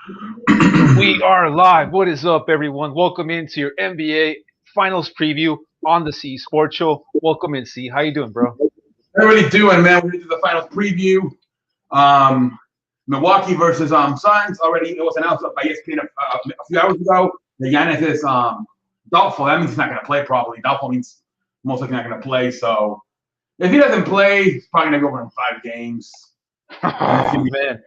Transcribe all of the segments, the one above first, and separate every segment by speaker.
Speaker 1: We are live. What is up, everyone? Welcome into your NBA Finals preview on the C Sports Show. Welcome in, C. How you doing, bro?
Speaker 2: How are you doing, man? We're into the finals preview. Milwaukee versus Suns. Already, it was announced by ESPN a few hours ago. The Giannis is doubtful. That means he's not going to play probably. Doubtful means most likely not going to play. So if he doesn't play, he's probably going to go over in 5 games.
Speaker 1: Oh man,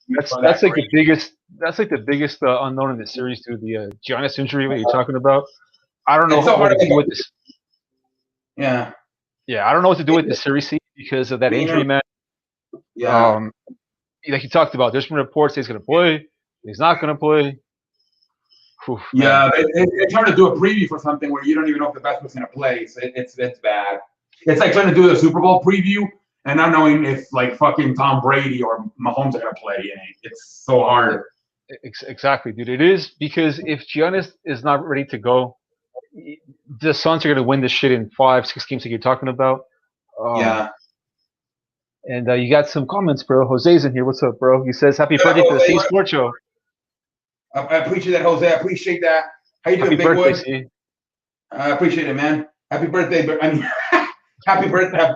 Speaker 1: that's like the biggest. That's like the biggest unknown in the series, dude. The Giannis injury. What you're talking about? I don't know what to do with this.
Speaker 2: Yeah.
Speaker 1: Yeah, I don't know what to do with this series because of that injury, man.
Speaker 2: Yeah.
Speaker 1: Like you talked about, there's been reports he's going to play, he's not going to play.
Speaker 2: Oof, yeah, it's hard to do a preview for something where you don't even know if the best person's going to play. So it's bad. It's like trying to do the Super Bowl preview and not knowing if like fucking Tom Brady or Mahomes are going to play. It's so hard.
Speaker 1: Exactly, dude. It is because if Giannis is not ready to go, the Suns are going to win this shit in 5-6 games that you're talking about.
Speaker 2: Yeah.
Speaker 1: And you got some comments, bro. Jose's in here. What's up, bro? He says, happy birthday to the C Sports Show.
Speaker 2: I appreciate that, Jose. I appreciate that. How you doing, Big Wood? C. I appreciate it, man. Happy birthday. Happy birthday.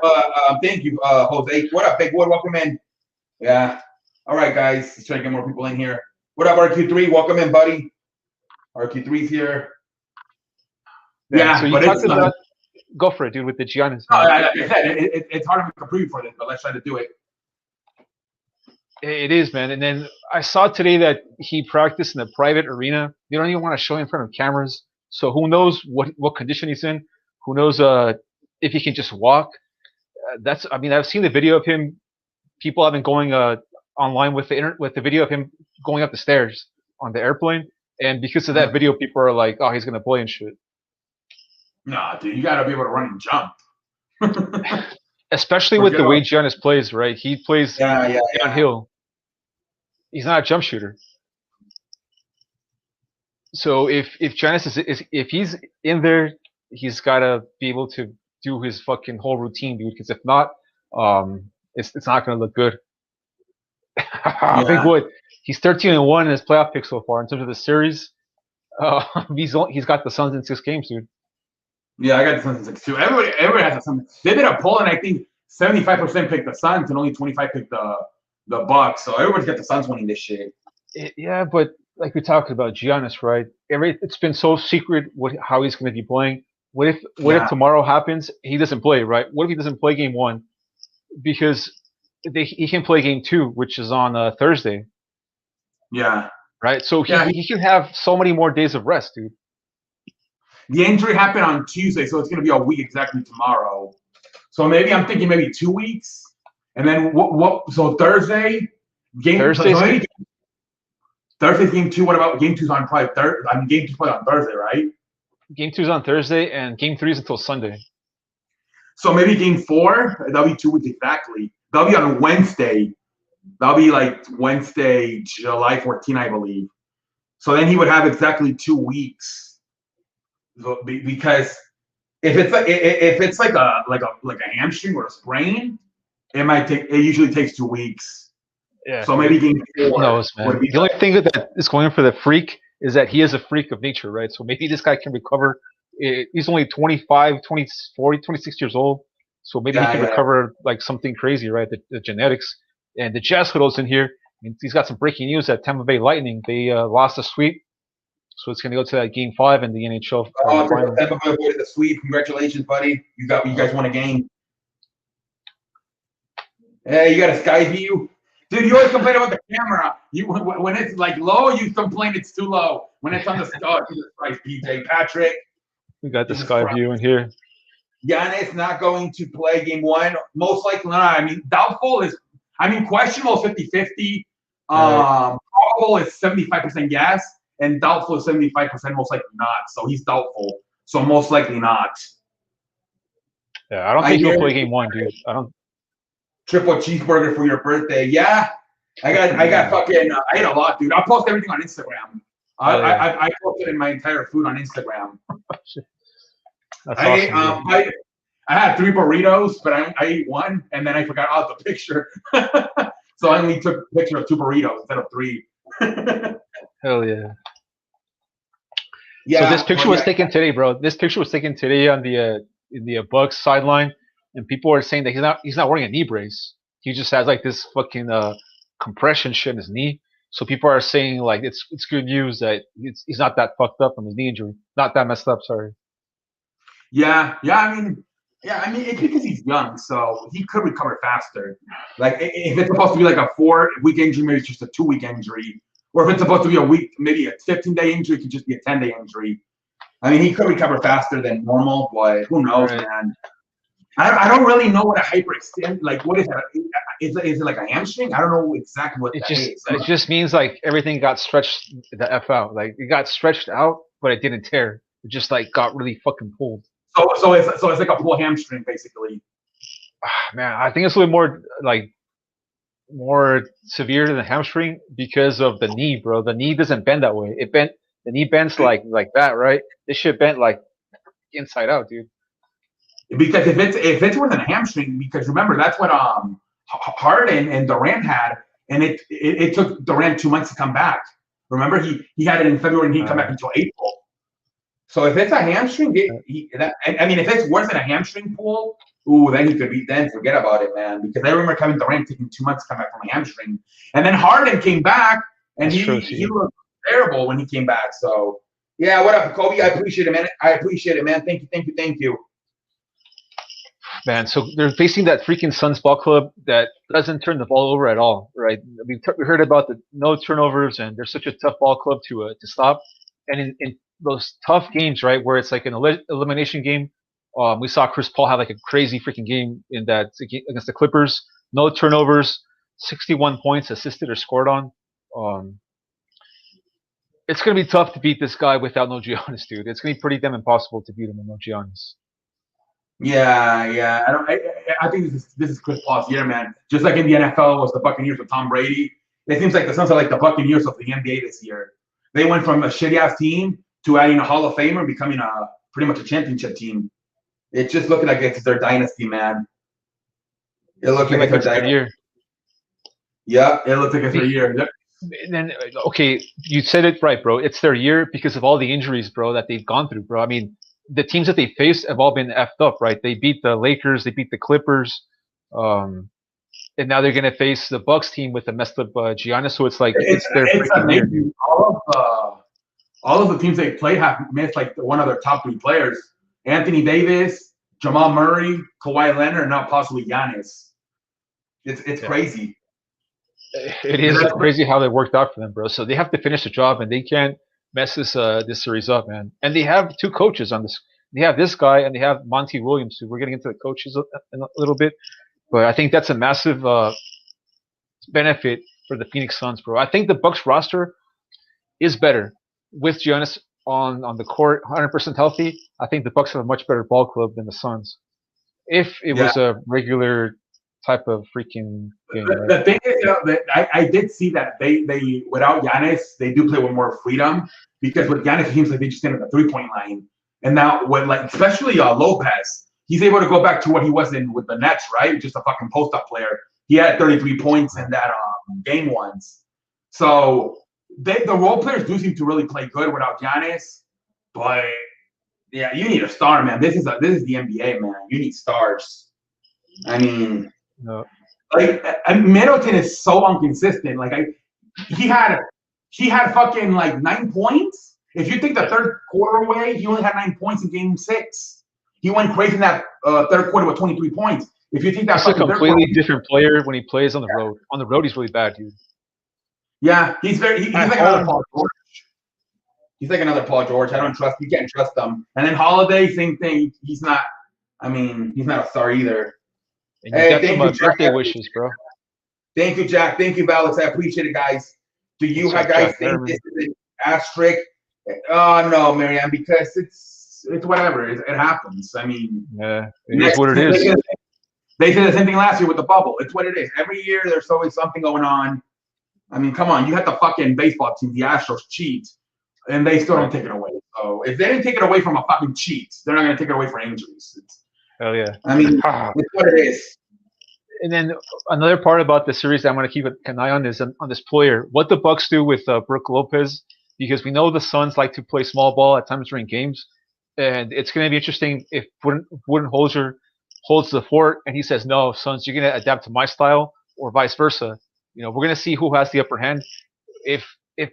Speaker 2: Thank you, Jose. What up, Big Wood? Welcome in. Yeah. All right, guys. Let's try to get more people in here. What up, RQ3? Welcome in, buddy. RQ3's here.
Speaker 1: Yeah, so but it's about, go for it, dude, with the Giannis.
Speaker 2: Like I said, it's hard to make a preview for this, but let's try to do it.
Speaker 1: It is, man. And then I saw today that he practiced in a private arena. You don't even want to show him in front of cameras. So who knows what condition he's in? Who knows if he can just walk? I've seen the video of him. People have been going online with the video of him going up the stairs on the airplane. And because of that video, people are like, oh, he's going to play and shit.
Speaker 2: Nah, dude, you got to be able to run and jump.
Speaker 1: Especially with the way Giannis plays, right? He plays downhill. He's not a jump shooter. So if Giannis if he's in there, he's got to be able to do his fucking whole routine, dude. Because if not, it's not going to look good. Big Wood. He's 13-1 in his playoff pick so far in terms of the series. He's got the Suns in 6 games, dude.
Speaker 2: Yeah, I got the Suns in 6 too. Everybody has the Suns. They did a poll, and I think 75% picked the Suns, and only 25 picked the Bucks. So everybody's got the Suns winning this shit.
Speaker 1: Yeah, but like we talked about Giannis, right? It's been so secret how he's going to be playing. What if tomorrow happens? He doesn't play, right? What if he doesn't play game 1? Because he can play game 2, which is on Thursday.
Speaker 2: Yeah.
Speaker 1: Right. So he can have so many more days of rest, dude.
Speaker 2: The injury happened on Tuesday, so it's going to be a week exactly tomorrow. So I'm thinking maybe 2 weeks, and then so Thursday game. Thursday's game 2. What about game 2's on probably Thursday? I mean, game 2's probably on Thursday, right?
Speaker 1: Game 2's on Thursday, and game 3 is until Sunday.
Speaker 2: So maybe game 4. That'll be 2 weeks exactly. That'll be on Wednesday. That'll be like Wednesday, July 14, I believe. So then he would have exactly 2 weeks. Because if it's like a hamstring or a sprain, it usually takes 2 weeks.
Speaker 1: Yeah.
Speaker 2: So maybe game 4.
Speaker 1: Who knows, man? The only thing that is going for the freak is that he is a freak of nature, right? So maybe this guy can recover. He's only 25, 24, 26 years old. So maybe he can recover like something crazy, right? The genetics. And the Jazz Huddle's in here. And he's got some breaking news that Tampa Bay Lightning, they lost a sweep. So it's going to go to that game 5 in the NHL.
Speaker 2: Tampa Bay avoided the sweep. Congratulations, buddy. You guys won a game. Hey, you got a sky view? Dude, you always complain about the camera. When it's like low, you complain it's too low. When it's on the Jesus Christ, PJ Patrick.
Speaker 1: We got the sky view in here.
Speaker 2: Giannis not going to play game 1. Most likely not. I mean, doubtful is, questionable is 50-50. Probable is 75% yes. And doubtful is 75%, most likely not. So he's doubtful. So most likely not.
Speaker 1: Yeah, I don't think he'll play game 1, dude. I don't.
Speaker 2: Triple cheeseburger for your birthday. Yeah. I got fucking, I ate a lot, dude. I'll post everything on Instagram. I posted in my entire food on Instagram.
Speaker 1: That's awesome.
Speaker 2: I had 3 burritos, but I ate 1, and then I forgot the picture. So I only took a picture of 2 burritos instead of 3.
Speaker 1: Hell yeah. So this
Speaker 2: Yeah,
Speaker 1: picture
Speaker 2: well,
Speaker 1: was
Speaker 2: yeah,
Speaker 1: taken today, bro. This picture was taken today on the in the Bucks sideline, and people are saying that he's not wearing a knee brace. He just has like this fucking compression shit in his knee. So people are saying like it's good news that he's not that fucked up from his knee injury, not that messed up. Sorry.
Speaker 2: yeah. I mean, it's because he's young, so he could recover faster. Like if it's supposed to be like a 4-week injury, maybe it's just a 2-week injury, or if it's supposed to be a week, maybe a 15-day injury, it could just be a 10-day injury. I mean, he could recover faster than normal, but who knows,
Speaker 1: Right.
Speaker 2: man? I don't really know what a hyperextend, like, what is that? Is it like a hamstring? I don't know exactly what
Speaker 1: It
Speaker 2: that
Speaker 1: just
Speaker 2: is.
Speaker 1: it just means like everything got stretched the f out. Like it got stretched out, but it didn't tear. It just like got really fucking pulled.
Speaker 2: So it's like a pull hamstring, basically.
Speaker 1: Man, I think it's a little more like more severe than the hamstring because of the knee, bro. The knee doesn't bend that way. It bent the knee bends like that, right? This shit bent like inside out, dude.
Speaker 2: Because if it's more than a hamstring, because remember that's what Harden and Durant had, and it took Durant 2 months to come back. Remember he had it in February and he didn't come back until April. So if it's a hamstring, I mean, if it's worse than a hamstring pull, ooh, then he could be. Then forget about it, man. Because I remember Kevin Durant taking 2 months to come back from a hamstring, and then Harden came back, and
Speaker 1: That's
Speaker 2: he
Speaker 1: true
Speaker 2: he
Speaker 1: too.
Speaker 2: looked terrible when he came back. So yeah, what up, Kobe? I appreciate it, man. I appreciate it, man. Thank you.
Speaker 1: Man, so they're facing that freaking Suns ball club that doesn't turn the ball over at all, right? We heard about the no turnovers, and they're such a tough ball club to stop. And in those tough games, right, where it's like an elimination game, we saw Chris Paul have like a crazy freaking game in that against the Clippers. No turnovers, 61 points assisted or scored on. Um, it's gonna be tough to beat this guy without no Giannis, dude. It's gonna be pretty damn impossible to beat him with no Giannis.
Speaker 2: Yeah. I think this is Chris Paul's year, man. Just like in the NFL was the Buccaneers with Tom Brady. It seems like the Suns are like the Buccaneers of the NBA this year. They went from a shitty ass team to adding a Hall of Famer and becoming a pretty much a championship team. It's just looking like it's their dynasty, man. It looks
Speaker 1: Looking
Speaker 2: like it's
Speaker 1: like
Speaker 2: their
Speaker 1: it's their
Speaker 2: dynasty.
Speaker 1: year.
Speaker 2: Yeah, it looks like it's their
Speaker 1: Be-
Speaker 2: year. Yep.
Speaker 1: And then okay, you said it right, bro. It's their year because of all the injuries, bro, that they've gone through, bro. I mean, the teams that they faced have all been effed up, right? They beat the Lakers, they beat the Clippers, um, and now they're gonna face the Bucks team with a messed up Giannis. So it's like
Speaker 2: It's
Speaker 1: it's their
Speaker 2: it's
Speaker 1: freaking year, dude.
Speaker 2: amazing. All of the teams they play have missed like one of their top 3 players: Anthony Davis, Jamal Murray, Kawhi Leonard, and now possibly Giannis. It's
Speaker 1: Yeah.
Speaker 2: crazy.
Speaker 1: It is crazy how that worked out for them, bro. So they have to finish the job, and they can't mess this series up, man. And they have 2 coaches on this. They have this guy, and they have Monty Williams. Who we're getting into the coaches in a little bit, but I think that's a massive benefit for the Phoenix Suns, bro. I think the Bucks roster is better with Giannis on the court, 100% healthy. I think the Bucks have a much better ball club than the Suns. If it
Speaker 2: Yeah.
Speaker 1: was a regular type of freaking game, right?
Speaker 2: The thing is, that I did see that they without Giannis, they do play with more freedom because with Giannis, it seems like they just stand at the 3-point line. And now, when like especially Lopez, he's able to go back to what he was in with the Nets, right? Just a fucking post up player. He had 33 points in that game once. So the role players do seem to really play good without Giannis, but yeah, you need a star, man. This is the NBA, man. You need stars. I mean,
Speaker 1: No.
Speaker 2: like Middleton is so inconsistent. Like he had fucking like 9 points. If you take the third quarter away, he only had 9 points in game 6. He went crazy in that third quarter with 23 points. If you take that
Speaker 1: He's a
Speaker 2: fucking third quarter,
Speaker 1: completely different player when he plays on the road. On the road, he's really bad, dude.
Speaker 2: yeah, he's like
Speaker 1: At
Speaker 2: another
Speaker 1: home,
Speaker 2: Paul George. He's like another Paul George. You can't trust him. And then Holiday, same thing. He's not. I mean, he's not a star either.
Speaker 1: and you
Speaker 2: Hey,
Speaker 1: got some
Speaker 2: thank you, Jack.
Speaker 1: birthday wishes, bro.
Speaker 2: Thank you, Jack. Thank you, Alex. I appreciate it, guys. Do you
Speaker 1: What's up,
Speaker 2: guys
Speaker 1: Jack
Speaker 2: think
Speaker 1: Harriman?
Speaker 2: this is an asterisk? Oh no, Marianne, because it's whatever. It happens. I mean,
Speaker 1: Yeah, it is what it is.
Speaker 2: They did the same thing last year with the bubble. It's what it is. Every year there's always something going on. I mean, come on. You had the fucking baseball team, the Astros, cheat, and they still don't take it away. So if they didn't take it away from a fucking cheat, they're not going to take it away for injuries.
Speaker 1: Hell yeah.
Speaker 2: I mean,
Speaker 1: Ah,
Speaker 2: it's what it is.
Speaker 1: And then another part about the series that I'm going to keep an eye on is on this player. What the Bucks do with Brook Lopez, because we know the Suns like to play small ball at times during games, and it's going to be interesting if Budenholzer holds the fort and he says, "No, Suns, you're going to adapt to my style," or vice versa. We're going to see who has the upper hand. If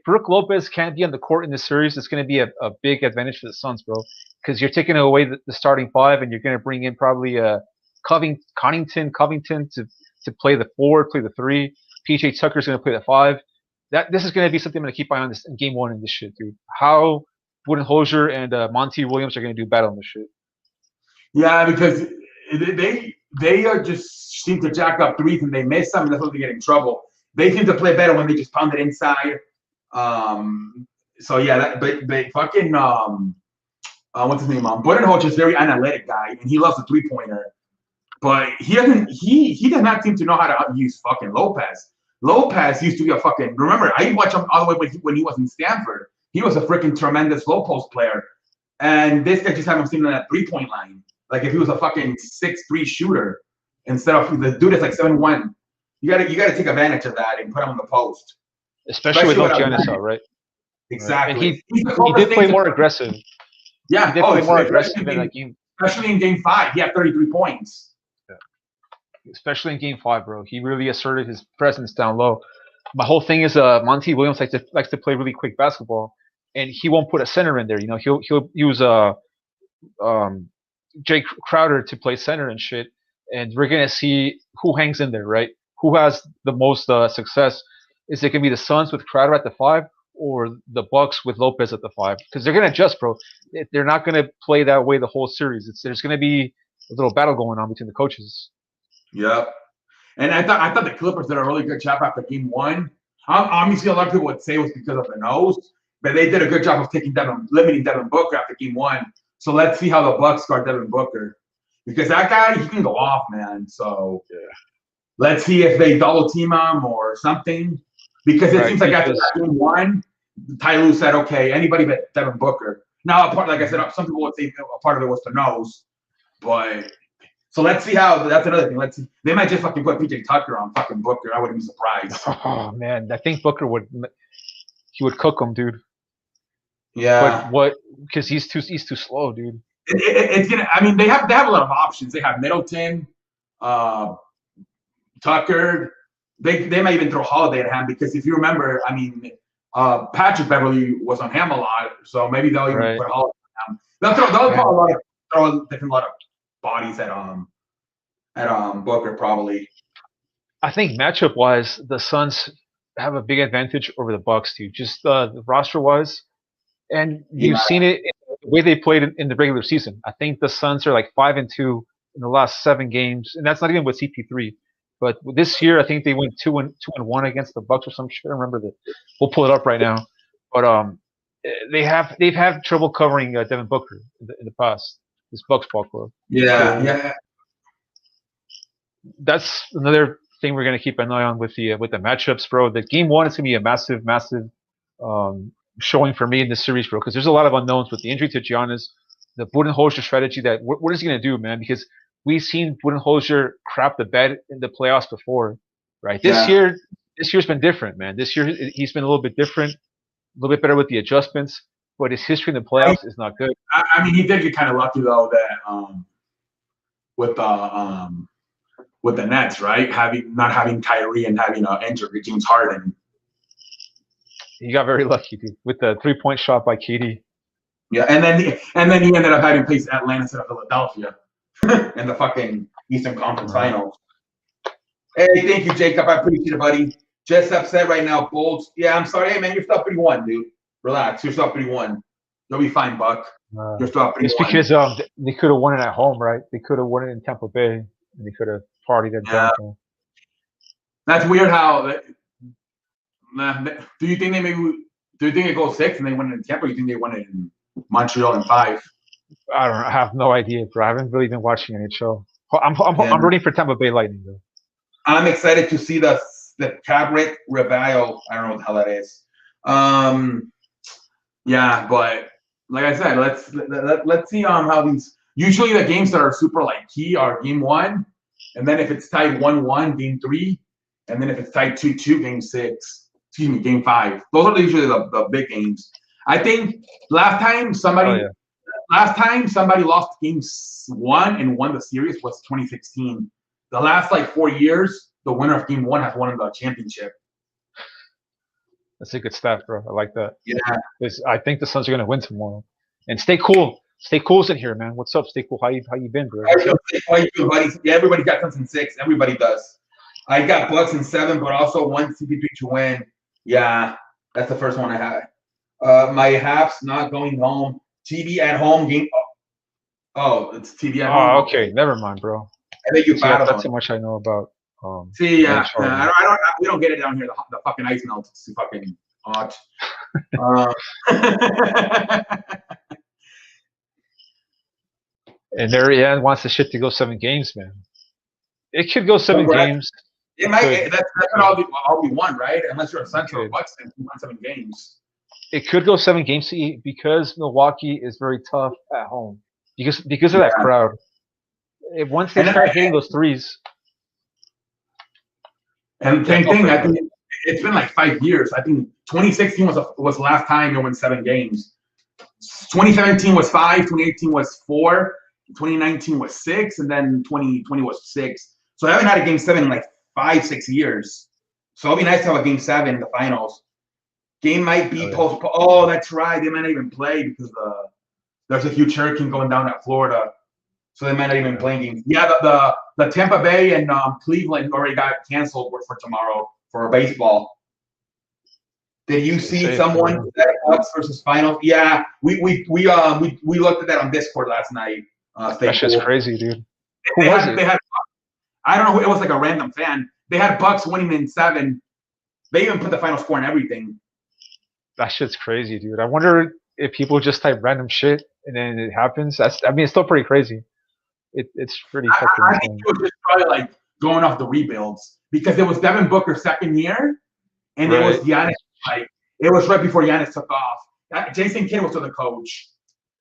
Speaker 1: Brook Lopez can't be on the court in this series, it's going to be a big advantage for the Suns, bro, because you're taking away the starting five and you're going to bring in probably Covington to play the four, play the three. PJ Tucker's going to play the five. This is going to be something I'm going to keep eye on this in game one in this shit, dude. How Budenholzer and Monty Williams are going to do battle on this shit.
Speaker 2: Yeah, because they are just seem to jack up threes and they miss them, and that's when they get in trouble. They seem to play better when they just pound it inside. So yeah, but fucking what's his name? Budenholzer is a very analytic guy, and he loves the 3-pointer. But he does not seem to know how to use fucking Lopez. Lopez used to be a fucking. Remember, I watched him all the way when he was in Stanford. He was a freaking tremendous low post player, and this guy just haven't seen on that 3-point line. Like if he was a fucking 6'3" shooter instead of the dude that's like 7'1". You gotta take advantage of that and put him on the post.
Speaker 1: Especially with Giannis out, right?
Speaker 2: Exactly.
Speaker 1: And he did play more aggressive.
Speaker 2: Yeah.
Speaker 1: He did play more aggressive in that game.
Speaker 2: Especially in game 5, he had 33 points.
Speaker 1: Especially in game 5, bro. He really asserted his presence down low. My whole thing is Monty Williams likes to play really quick basketball, and he won't put a center in there. He'll use Jay Crowder to play center and shit, and we're gonna see who hangs in there, right? Who has the most success? Is it gonna be the Suns with Crowder at the 5, or the Bucks with Lopez at the 5? Because they're gonna adjust, bro. They're not gonna play that way the whole series. There's gonna be a little battle going on between the coaches.
Speaker 2: Yep. And I thought the Clippers did a really good job after game 1. Obviously, a lot of people would say it was because of the nose, but they did a good job of limiting Devin Booker after game 1. So let's see how the Bucks guard Devin Booker, because that guy, he can go off, man. So let's see if they double team him or something, because it seems like after game 1, Ty Lue said, okay, anybody but Devin Booker. Now, like I said, some people would say a part of it was the nose, but. So let's see how. That's another thing. Let's see. They might just fucking put PJ Tucker on fucking Booker. I wouldn't be surprised.
Speaker 1: Oh man, I think Booker would cook him, dude.
Speaker 2: Yeah.
Speaker 1: But what? Because he's too slow, dude.
Speaker 2: It's gonna. I mean, they have a lot of options. They have Middleton, Tucker. They might even throw Holiday at him, because if you remember, I mean, Patrick Beverly was on him a lot, so maybe they'll even put Holiday on him. They'll throw a different lot of bodies at Booker probably.
Speaker 1: I think matchup wise, the Suns have a big advantage over the Bucks, dude. Just the roster wise, and you've seen it in the way they played in the regular season. I think the Suns are like 5-2 in the last 7 games, and that's not even with CP3. But this year, I think they went 2-1 against the Bucks or some shit. I don't remember that. We'll pull it up right now. But they've had trouble covering Devin Booker in the past. This Bucks ball club.
Speaker 2: Yeah.
Speaker 1: That's another thing we're gonna keep an eye on with the matchups, bro. The game 1 is gonna be a massive showing for me in this series, bro, because there's a lot of unknowns with the injury to Giannis, the Budenholzer strategy. That what is he gonna do, man? Because we've seen Budenholzer crap the bed in the playoffs before, right? This year's been different, man. This year he's been a little bit different, a little bit better with the adjustments. But his history in the playoffs is not good.
Speaker 2: I mean, he did get kind of lucky though that with the Nets, right? Not having Kyrie and having injured James Harden.
Speaker 1: He got very lucky, dude, with the 3-point shot by KD.
Speaker 2: Yeah, and then he ended up having to play Atlanta instead of Philadelphia in the fucking Eastern Conference Finals. Hey, thank you, Jacob. I appreciate it, buddy. Just upset right now, Bolts. Yeah, I'm sorry. Hey, man, you're still up 3-1, dude. Relax. You're still up 3-1. You'll be fine, Buck. You're still up 3-1.
Speaker 1: It's because they could have won it at home, right? They could have won it in Tampa Bay, and they could have partied at downtown.
Speaker 2: That's weird. How? Do you think it goes 6 and they win it in Tampa? Or do you think they win it in Montreal in 5?
Speaker 1: I don't know. I have no idea, bro. I haven't really been watching NHL. I'm rooting for Tampa Bay Lightning, though.
Speaker 2: I'm excited to see the Cabret Revival. I don't know what the hell that is. Yeah, but like I said, let's see how these. Usually the games that are super like key are game 1, And then if it's tied 1-1, game 3, and then if it's tied 2-2, game 6. Excuse me, game 5. Those are usually the big games. I think last time somebody lost game 1 and won the series was 2016. The last like 4 years, the winner of game 1 has won the championship.
Speaker 1: That's a good stat, bro. I like that.
Speaker 2: Yeah.
Speaker 1: I think the Suns are gonna win tomorrow. And stay cool. Stay cool's in here, man. What's up? Stay cool. How you been, bro?
Speaker 2: How you feel, buddy? Yeah, everybody got Suns in 6. Everybody does. I got Bucks in 7, but also one CP3 to win. Yeah, that's the first one I had. My Haps not going home. TV at home game. Oh, it's TV at home.
Speaker 1: Oh, okay. Never mind, bro.
Speaker 2: I think you battled.
Speaker 1: That's how much I know about.
Speaker 2: See, yeah, I don't. We don't get it down here. The fucking ice melts. It's fucking hot.
Speaker 1: And Marianne wants the shit to go 7 games, man. It could go 7 games.
Speaker 2: It might. That's all we want, right? Unless you're a Central Bucks fan, you want 7 games.
Speaker 1: It could go 7 games because Milwaukee is very tough at home because of that crowd. Once they start hitting those threes.
Speaker 2: And same thing. I think it's been like 5 years. I think 2016 was the last time they won 7 games. 2017 was 5. 2018 was 4. 2019 was 6, and then 2020 was 6. So I haven't had a game 7 in like 5-6 years. So it'll be nice to have a game 7 in the finals. Game might be postponed. Oh, that's right. They might not even play because there's a huge hurricane going down at Florida. So they might not even play games. Yeah, the Tampa Bay and Cleveland already got canceled for tomorrow for baseball. Did you see someone that Bucks versus finals? Yeah, we looked at that on Discord last night.
Speaker 1: That shit's crazy, dude.
Speaker 2: They had I don't know who it was, like a random fan. They had Bucks winning in 7. They even put the final score and everything.
Speaker 1: That shit's crazy, dude. I wonder if people just type random shit and then it happens. It's still pretty crazy. It's pretty fucking
Speaker 2: I think it was just probably like going off the rebuilds because it was Devin Booker's second year, and it was Giannis. Like it was right before Giannis took off. Jason Kidd was the coach,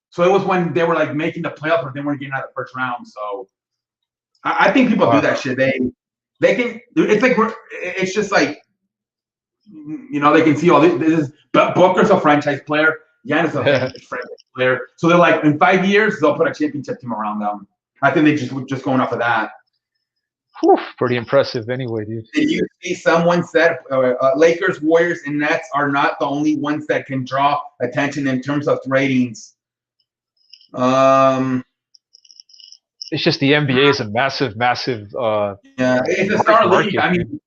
Speaker 2: so it was when they were like making the playoffs, but they weren't getting out of the first round. So I think people do that shit. They can. It's like it's just like they can see all this. But Booker's a franchise player. Giannis is a franchise player. So they're like in 5 years they'll put a championship team around them. I think they just going off of that.
Speaker 1: Whew, pretty impressive anyway, dude.
Speaker 2: Did you see someone said Lakers, Warriors, and Nets are not the only ones that can draw attention in terms of ratings?
Speaker 1: It's just the NBA is a massive.
Speaker 2: Yeah, it's a star league. I mean,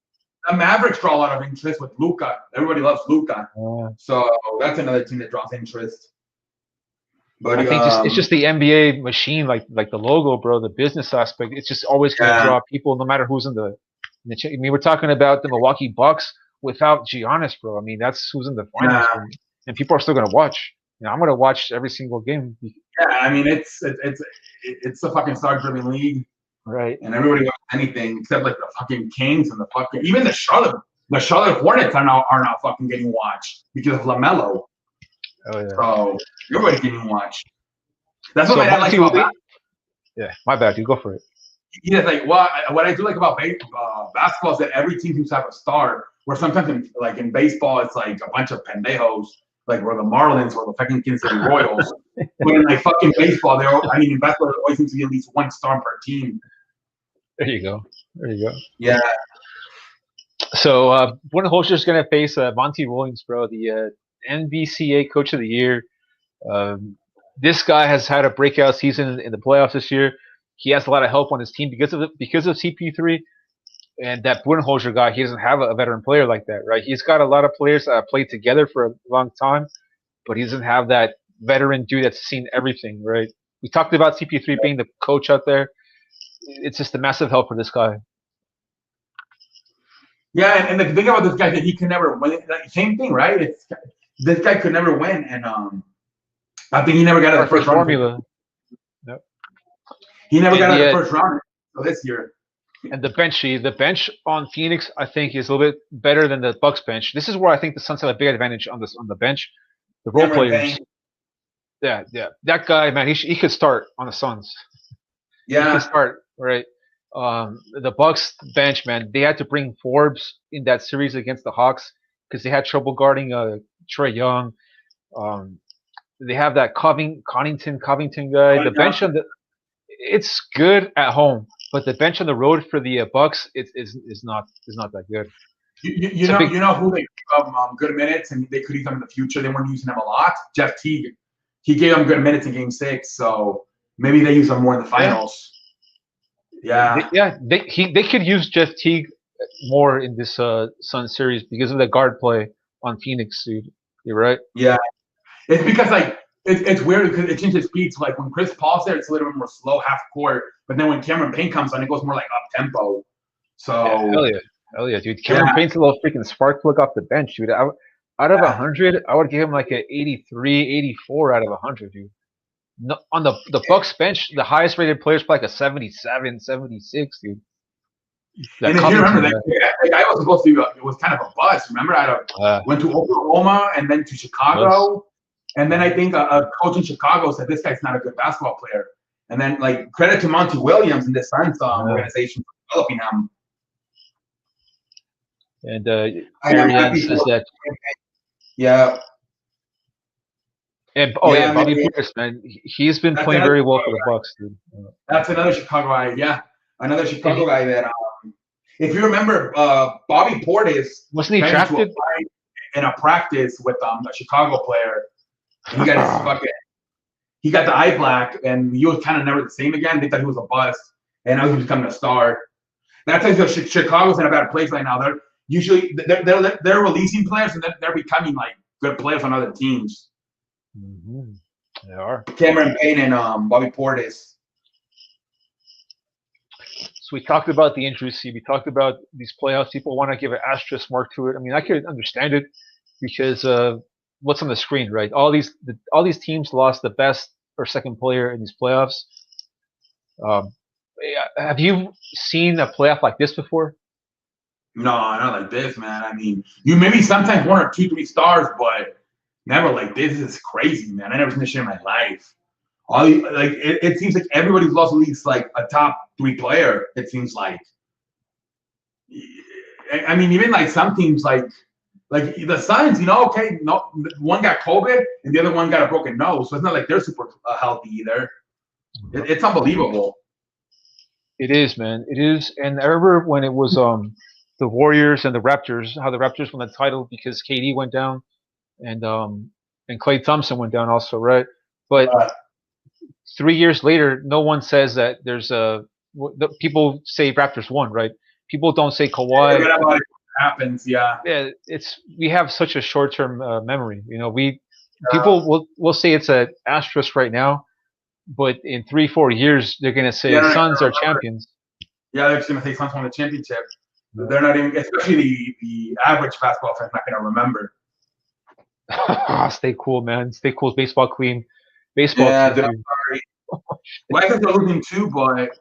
Speaker 2: the Mavericks draw a lot of interest with Luka. Everybody loves Luka. So that's another team that draws interest. But
Speaker 1: I think it's just the NBA machine, like the logo, bro. The business aspect. It's just always going to draw people, no matter who's in the. I mean, we're talking about the Milwaukee Bucks without Giannis, bro. I mean, that's who's in the finals, and people are still going to watch. I'm going to watch every single game.
Speaker 2: Yeah, I mean, it's a fucking star-driven league,
Speaker 1: right?
Speaker 2: And everybody wants anything except like the fucking Kings and the fucking even the Charlotte Hornets are not fucking getting watched because of LaMelo.
Speaker 1: Oh yeah.
Speaker 2: So everybody's getting watched. That's what I like about.
Speaker 1: Yeah, my bad. You go for it.
Speaker 2: Yeah, like what I do like about basketball is that every team seems to have a star. Where sometimes in baseball it's like a bunch of pendejos, like we're the Marlins or the fucking Kansas City Royals. But in like fucking baseball, in basketball there always seems to be at least one star per team.
Speaker 1: There you go.
Speaker 2: Yeah.
Speaker 1: So Budenholzer's gonna face Monty Williams, bro, the NBCA Coach of the Year. This guy has had a breakout season in the playoffs this year. He has a lot of help on his team because of CP3, and that Budenholzer guy, he doesn't have a veteran player like that, right? He's got a lot of players that have played together for a long time, but he doesn't have that veteran dude that's seen everything, right? We talked about CP3 being the coach out there. It's just a massive help for this guy.
Speaker 2: Yeah, and the thing about this guy is that he can never win. Same thing, right? This guy could never win, and I think he never got out of the first
Speaker 1: formula.
Speaker 2: Yep. He never got out of the first round this year.
Speaker 1: And the bench on Phoenix, I think, is a little bit better than the Bucks bench. This is where I think the Suns have a big advantage on the bench. The role players. Yeah. That guy, man, he could start on the Suns.
Speaker 2: Yeah.
Speaker 1: He could start, right? The Bucks bench, man, they had to bring Forbes in that series against the Hawks because they had trouble guarding Trey Young. Um, they have that Covington guy. The bench on the it's good at home, but the bench on the road for the Bucks is not that good.
Speaker 2: You
Speaker 1: It's a
Speaker 2: know,
Speaker 1: big
Speaker 2: who they gave good minutes and they could use them in the future. They weren't using them a lot. Jeff Teague, he gave them good minutes in Game 6, so maybe they use them more in the
Speaker 1: yeah
Speaker 2: finals. Yeah,
Speaker 1: they could use Jeff Teague more in this Sun series because of the guard play on Phoenix, dude. You're right.
Speaker 2: yeah. It's because like it's weird because it changes speeds. Like when Chris Paul's there, it's a little bit more slow, half court. But then when Cameron Payne comes on, it goes more like up tempo.
Speaker 1: Yeah,
Speaker 2: So
Speaker 1: hell yeah, dude.
Speaker 2: yeah,
Speaker 1: Cameron Payne's a little freaking spark plug off the bench, dude. Out of 100, I would give him like a 83, 84 out of 100, dude. No, on the Bucks bench, the highest rated players play like a 77, 76, dude. That
Speaker 2: and if you remember,
Speaker 1: Covington
Speaker 2: that guy was supposed to be, it was kind of a bust. Remember, went to Oklahoma and then to Chicago. And then I think a coach in Chicago said, this guy's not a good basketball player. And then, like, credit to Monty Williams and the Suns organization for developing him.
Speaker 1: And Ariane says that.
Speaker 2: Yeah.
Speaker 1: And Bobby Portis, man, he's been playing very well for the Bucks, dude.
Speaker 2: That's another Chicago guy. Yeah, another Chicago guy that. If you remember, Bobby Portis
Speaker 1: wasn't he drafted
Speaker 2: in a practice with a Chicago player? He got his he got the eye black, and he was kind of never the same again. They thought he was a bust, and now he's becoming a star. That's why Chicago's in a bad place right now. They're usually they're releasing players, and they're becoming like good players on other teams.
Speaker 1: Mm-hmm. They are.
Speaker 2: Cameron Payne and Bobby Portis.
Speaker 1: So we talked about the injuries. We talked about these playoffs. People want to give an asterisk mark to it. I mean, I could understand it because what's on the screen, right? All these teams lost the best or second player in these playoffs. Have you seen a playoff like this before?
Speaker 2: No, not like this, man. I mean, you maybe sometimes 1 or 2, 3 stars, but never like this. This is crazy, man. I never seen this shit in my life. It seems like everybody's lost at least like a top 3 player. It seems like. I mean, even like some teams like the Suns, okay, no, one got COVID and the other one got a broken nose, so it's not like they're super healthy either. It's unbelievable.
Speaker 1: It is, man. It is, and I remember when it was the Warriors and the Raptors, how the Raptors won the title because KD went down, and Klay Thompson went down also, right? But 3 years later, no one says that there's people say Raptors won, right? People don't say Kawhi.
Speaker 2: Happens, yeah.
Speaker 1: Yeah, we have such a short-term memory. People will say it's an asterisk right now, but in 3-4 years they're gonna say Suns are champions.
Speaker 2: Yeah, they're just gonna say Suns won the championship. They're not even, especially the average basketball fan, not gonna remember.
Speaker 1: Stay cool, man. Stay cool. Baseball queen. Baseball.
Speaker 2: Yeah, dude, I'm sorry. Well, I think they're losing too, but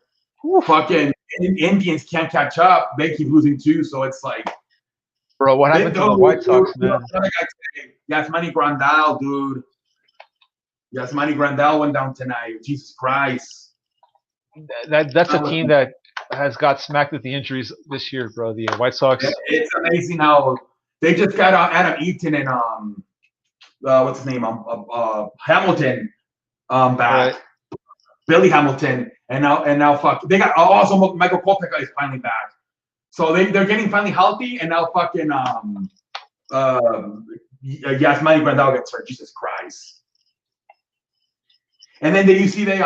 Speaker 2: fucking Indians can't catch up. They keep losing too, so it's like.
Speaker 1: Bro, what happened to the White Sox, man?
Speaker 2: Yasmani Grandal, dude. Yasmani Grandal went down tonight. Jesus Christ.
Speaker 1: That's a team that has got smacked with the injuries this year, bro. The White Sox.
Speaker 2: It's amazing how they just got Adam Eaton and what's his name? Hamilton back. Right. Billy Hamilton, and now fuck. They got also Michael Kopech is finally back. So they're getting finally healthy, and now fucking Yasmani Grandal gets hurt. Jesus Christ! And then you see they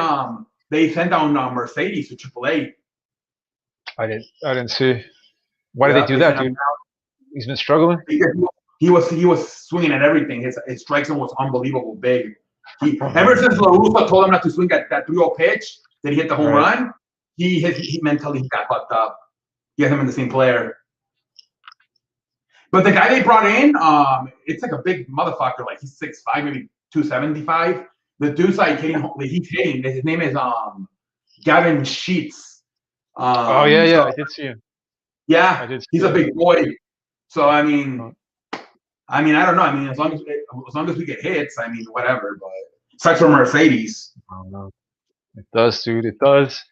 Speaker 2: sent down Mercedes to AAA.
Speaker 1: I didn't see. Why did they do that, dude? He's been struggling.
Speaker 2: He was swinging at everything. His strike zone was unbelievable big. Ever since La Russa told him not to swing at that 3-0 pitch that he hit the home run, he mentally got fucked up. He had him in the same player. But the guy they brought in, it's like a big motherfucker. Like he's 6'5", maybe 275. The dude's like hitting. He's hitting. His name is Gavin Sheets.
Speaker 1: I did see him.
Speaker 2: Yeah, he's a big boy. So I mean, I don't know. I mean, as long as we get hits, I mean, whatever. But sucks for Mercedes.
Speaker 1: I don't know. It does, dude. It does.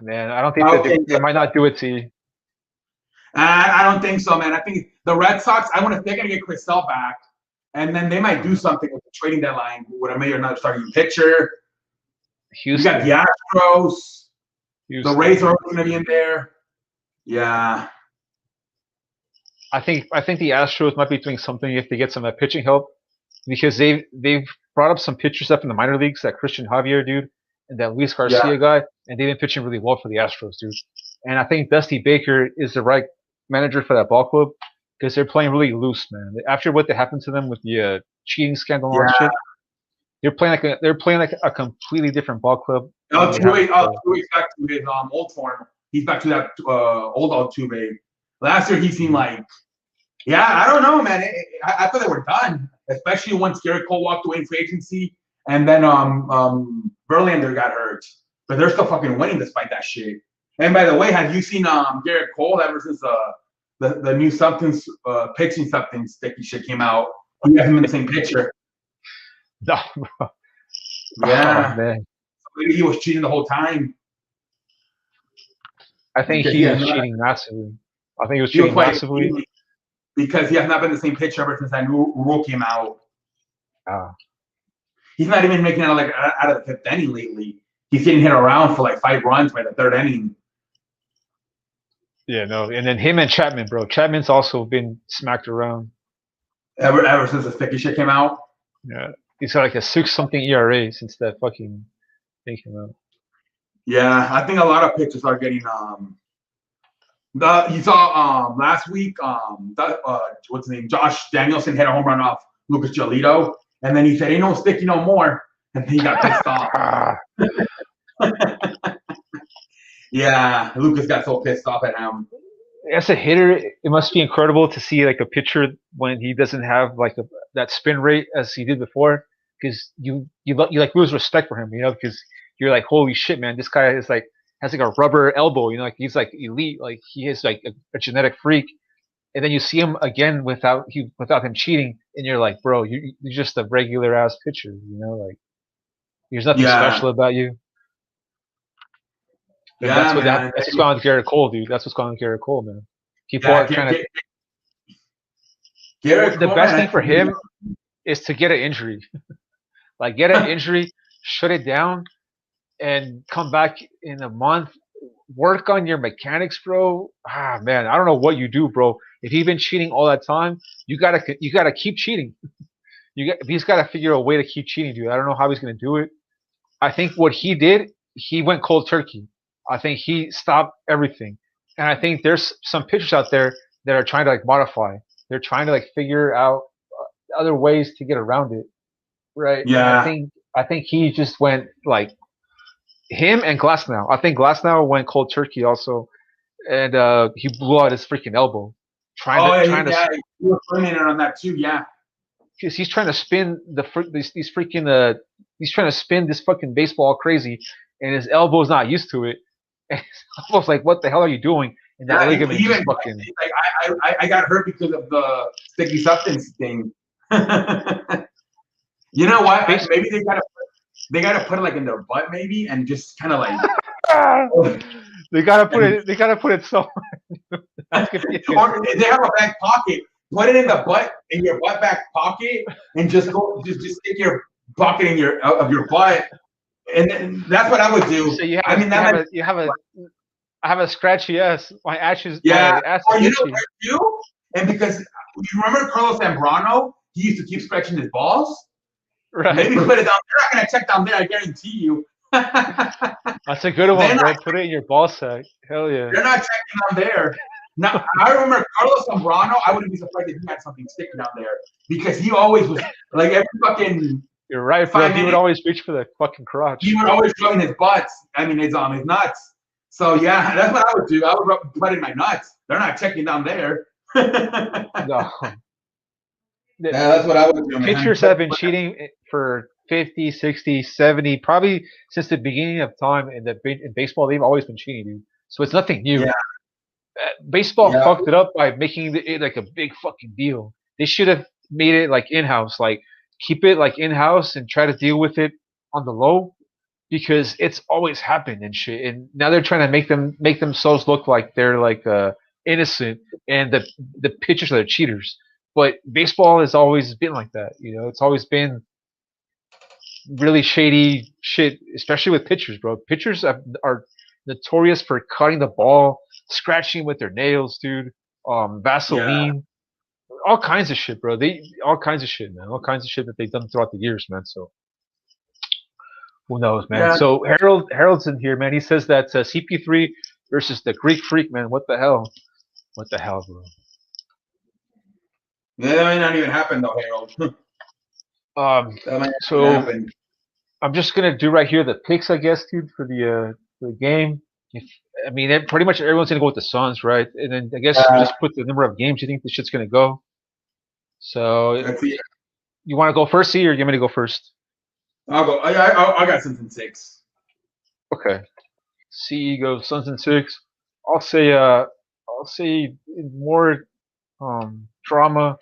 Speaker 1: Man, I don't think that
Speaker 2: Okay,
Speaker 1: they might not do it to you.
Speaker 2: I don't think so, man. I think the Red Sox. I want to. They're gonna get Chris Sale back, and then they might do something with the trading deadline with a maybe another starting pitcher. You got
Speaker 1: Houston.
Speaker 2: the Astros. The
Speaker 1: Houston.
Speaker 2: Rays are going to be in there. Yeah.
Speaker 1: I think the Astros might be doing something if they get some pitching help because they've brought up some pitchers up in the minor leagues, that Christian Javier dude and that Luis
Speaker 2: Yeah.
Speaker 1: Garcia guy, and they've been pitching really well for the Astros, dude. And I think Dusty Baker is the right manager for that ball club because they're playing really loose, man. After what happened to them with the cheating scandal and all that
Speaker 2: Yeah.
Speaker 1: shit, they're playing like a completely different ball club.
Speaker 2: Tui's back to his old form. He's back to that old Altuve. Last year he seemed like, yeah, I don't know, man. I thought they were done, especially once Garrett Cole walked away in free agency, and then Verlander got hurt. But they're still fucking winning despite that shit. And by the way, have you seen Garrett Cole ever since the new something pitching something sticky shit came out? He hasn't been the same pitcher.
Speaker 1: No, bro.
Speaker 2: Yeah,
Speaker 1: Oh, man.
Speaker 2: Maybe he was cheating the whole time.
Speaker 1: I think he was cheating massively. I think he was cheating massively.
Speaker 2: Because he has not been the same pitcher ever since that new rule came out. He's not even making it out of the fifth inning lately. He's getting hit around for like 5 runs by the third inning.
Speaker 1: Yeah, no. And then him and Chapman, bro. Chapman's also been smacked around.
Speaker 2: Ever since the sticky shit came out?
Speaker 1: Yeah. He's got like a 6-something ERA since that fucking thing came out.
Speaker 2: Yeah, I think a lot of pitchers are getting you saw last week what's his name? Josh Danielson hit a home run off Lucas Giolito, and then he said, "Ain't no sticky no more," and then he got pissed off. Yeah, Lucas got so pissed off at him.
Speaker 1: As a hitter, it must be incredible to see like a pitcher when he doesn't have like that spin rate as he did before, because you like lose respect for him, because you're like, holy shit, man, this guy is like has like a rubber elbow, like he's like elite, like he is like a genetic freak, and then you see him again without him cheating, and you're like, bro, you're just a regular ass pitcher, like there's nothing special about you. And that's what's going on with Garrett Cole, dude. That's what's going on with Garrett Cole, man. People are trying to. The best thing for him is to get an injury, like get an injury, shut it down, and come back in a month. Work on your mechanics, bro. Man, I don't know what you do, bro. If you've been cheating all that time, you gotta keep cheating. He's gotta figure a way to keep cheating, dude. I don't know how he's gonna do it. I think what he did, he went cold turkey. I think he stopped everything, and I think there's some pitchers out there that are trying to like modify. They're trying to like figure out other ways to get around it, right?
Speaker 2: Yeah.
Speaker 1: And I think he just went like him and Glasnow. I think Glasnow went cold turkey also, and he blew out his freaking elbow.
Speaker 2: You were pointing on that too, yeah.
Speaker 1: Because he's trying to spin he's trying to spin this fucking baseball crazy, and his elbow's not used to it. And it's almost like, what the hell are you doing? And that ligament just fucking.
Speaker 2: Like, I got hurt because of the sticky substance thing. You know what? Maybe they gotta put it like in their butt, maybe, and just kind of like.
Speaker 1: They gotta put it somewhere.
Speaker 2: Or they have a back pocket. Put it in your butt back pocket, and just stick your pocket in your butt, and that's what I would do.
Speaker 1: So I have a scratchy ass. My ass is
Speaker 2: ass is itchy. What you? And because you remember Carlos Zambrano, he used to keep scratching his balls.
Speaker 1: Right.
Speaker 2: Maybe put it down. They're not gonna check down there. I guarantee you.
Speaker 1: That's a good one, bro. Put it in your ball sack. Hell yeah.
Speaker 2: They're not checking down there. Now, I remember Carlos Zambrano. I wouldn't be surprised if he had something sticking down there because he always was like every fucking.
Speaker 1: You're right, bro. He would always reach for the fucking crotch.
Speaker 2: He would always rub in his butts. I mean, his nuts. So yeah, that's what I would do. I would put in my nuts. They're not checking down there.
Speaker 1: No.
Speaker 2: Yeah, that's what I would do.
Speaker 1: Pitchers have been cheating for 50, 60, 70, probably since the beginning of time in baseball. They've always been cheating, dude. So it's nothing new.
Speaker 2: Yeah.
Speaker 1: Baseball fucked it up by making it like a big fucking deal. They should have made it like in-house, like keep it like in-house and try to deal with it on the low. because it's always happened and shit. And now they're trying to make themselves look like they're like innocent and the pitchers are the cheaters. But baseball has always been like that. You know, it's always been really shady shit, especially with pitchers, bro. Pitchers are notorious for cutting the ball, scratching with their nails, dude.
Speaker 2: Yeah.
Speaker 1: Vaseline, all kinds of shit, bro. They all kinds of shit, man. All kinds of shit that they've done throughout the years, man. So who knows, man?
Speaker 2: Yeah.
Speaker 1: So Harold's in here, man. He says that CP3 versus the Greek Freak, man. What the hell? What the hell, bro?
Speaker 2: Yeah, that might not even happen though, Harold. That might not even
Speaker 1: So
Speaker 2: happen.
Speaker 1: I'm just gonna do right here the picks, I guess, dude, for the game. If I mean, pretty much everyone's gonna go with the Suns, right? And then I guess just put the number of games you think this shit's gonna go. So
Speaker 2: Let's see.
Speaker 1: you want to go first, C, or you want me to go first?
Speaker 2: I'll go. I got something 6.
Speaker 1: Okay. C goes Suns and 6. I'll say more drama.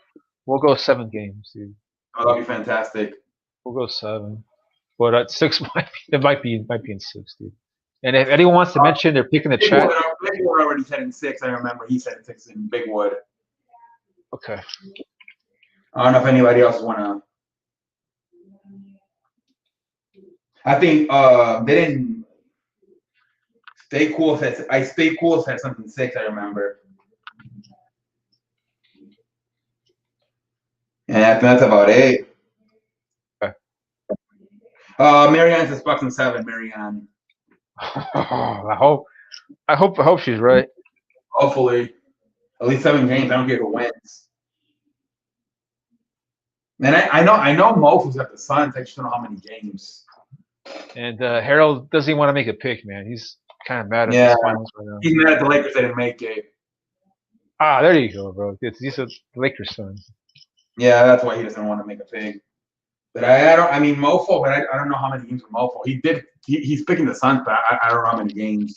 Speaker 1: We'll go 7 games, dude.
Speaker 2: Oh, that'd be fantastic.
Speaker 1: We'll go 7. But at 6 might be in 6, dude. And if anyone wants to mention, they're picking the chat.
Speaker 2: Bigwood already said in 6. I remember he said in 6 in Bigwood.
Speaker 1: Okay.
Speaker 2: I don't know if anybody else wanna. I think they didn't. Stay Cool said something 6. I remember. And that's about it.
Speaker 1: Okay.
Speaker 2: Marianne says Bucks and 7. Marianne.
Speaker 1: I hope she's right.
Speaker 2: Hopefully, at least 7 games. I don't care who wins. And I know Mofu's got the Suns. I just don't know how many games.
Speaker 1: And Harold doesn't want to make a pick, man. He's kind of mad at
Speaker 2: Yeah.
Speaker 1: this finals right now.
Speaker 2: He's mad at the Lakers they didn't make it.
Speaker 1: Ah, there you go, bro. He's a Lakers fan.
Speaker 2: Yeah, that's why he doesn't want to make a pick. But I don't. I mean, Mofo, but I don't know how many games with Mofo. He's picking the Suns, but I don't know how many games.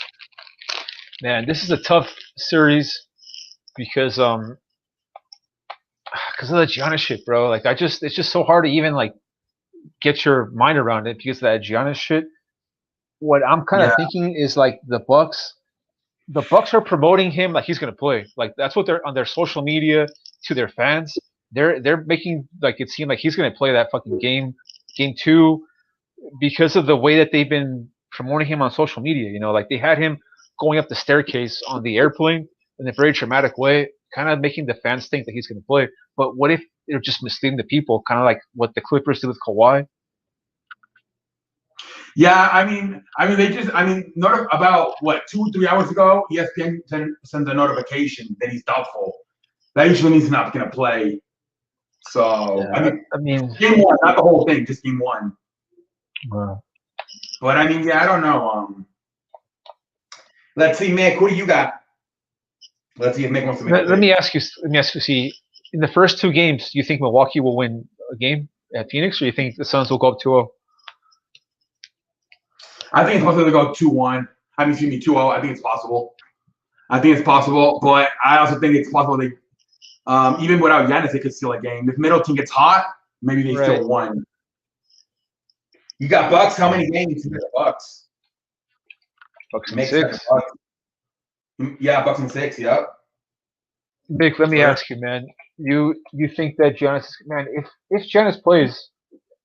Speaker 1: Man, this is a tough series because of the Giannis shit, bro. Like it's just so hard to even like get your mind around it because of that Giannis shit. What I'm kind of thinking is like the Bucks are promoting him like he's gonna play. Like that's what they're on their social media to their fans. They're making like it seem like he's gonna play that fucking game 2 because of the way that they've been promoting him on social media. You know, like they had him going up the staircase on the airplane in a very dramatic way, kind of making the fans think that he's gonna play. But what if they're just misleading the people, kind of like what the Clippers did with Kawhi?
Speaker 2: Yeah, about what 2-3 hours ago, ESPN sends a notification that he's doubtful. That usually means he's not going to play. So
Speaker 1: yeah, I mean,
Speaker 2: game 1, not the whole thing, just game 1.
Speaker 1: Wow.
Speaker 2: But I mean, yeah, I don't know. Let's see, Mick, who do you got? Let's see if Mick wants to make.
Speaker 1: Let me ask you. See, in the first 2 games, do you think Milwaukee will win a game at Phoenix, or do you think the Suns will go up 2-0?
Speaker 2: I think it's possible to go 2-1. I mean, excuse me, 2-0. I think it's possible. But I also think it's possible they, even without Giannis, they could steal a game. If Middleton gets hot, maybe they still won. You got Bucks. How many games? You got the Bucks.
Speaker 1: Bucks and 6.
Speaker 2: Bucks. Yeah, Bucks and 6. Yep.
Speaker 1: Vic, let me ask you, man. You think that Giannis, man, if Giannis plays,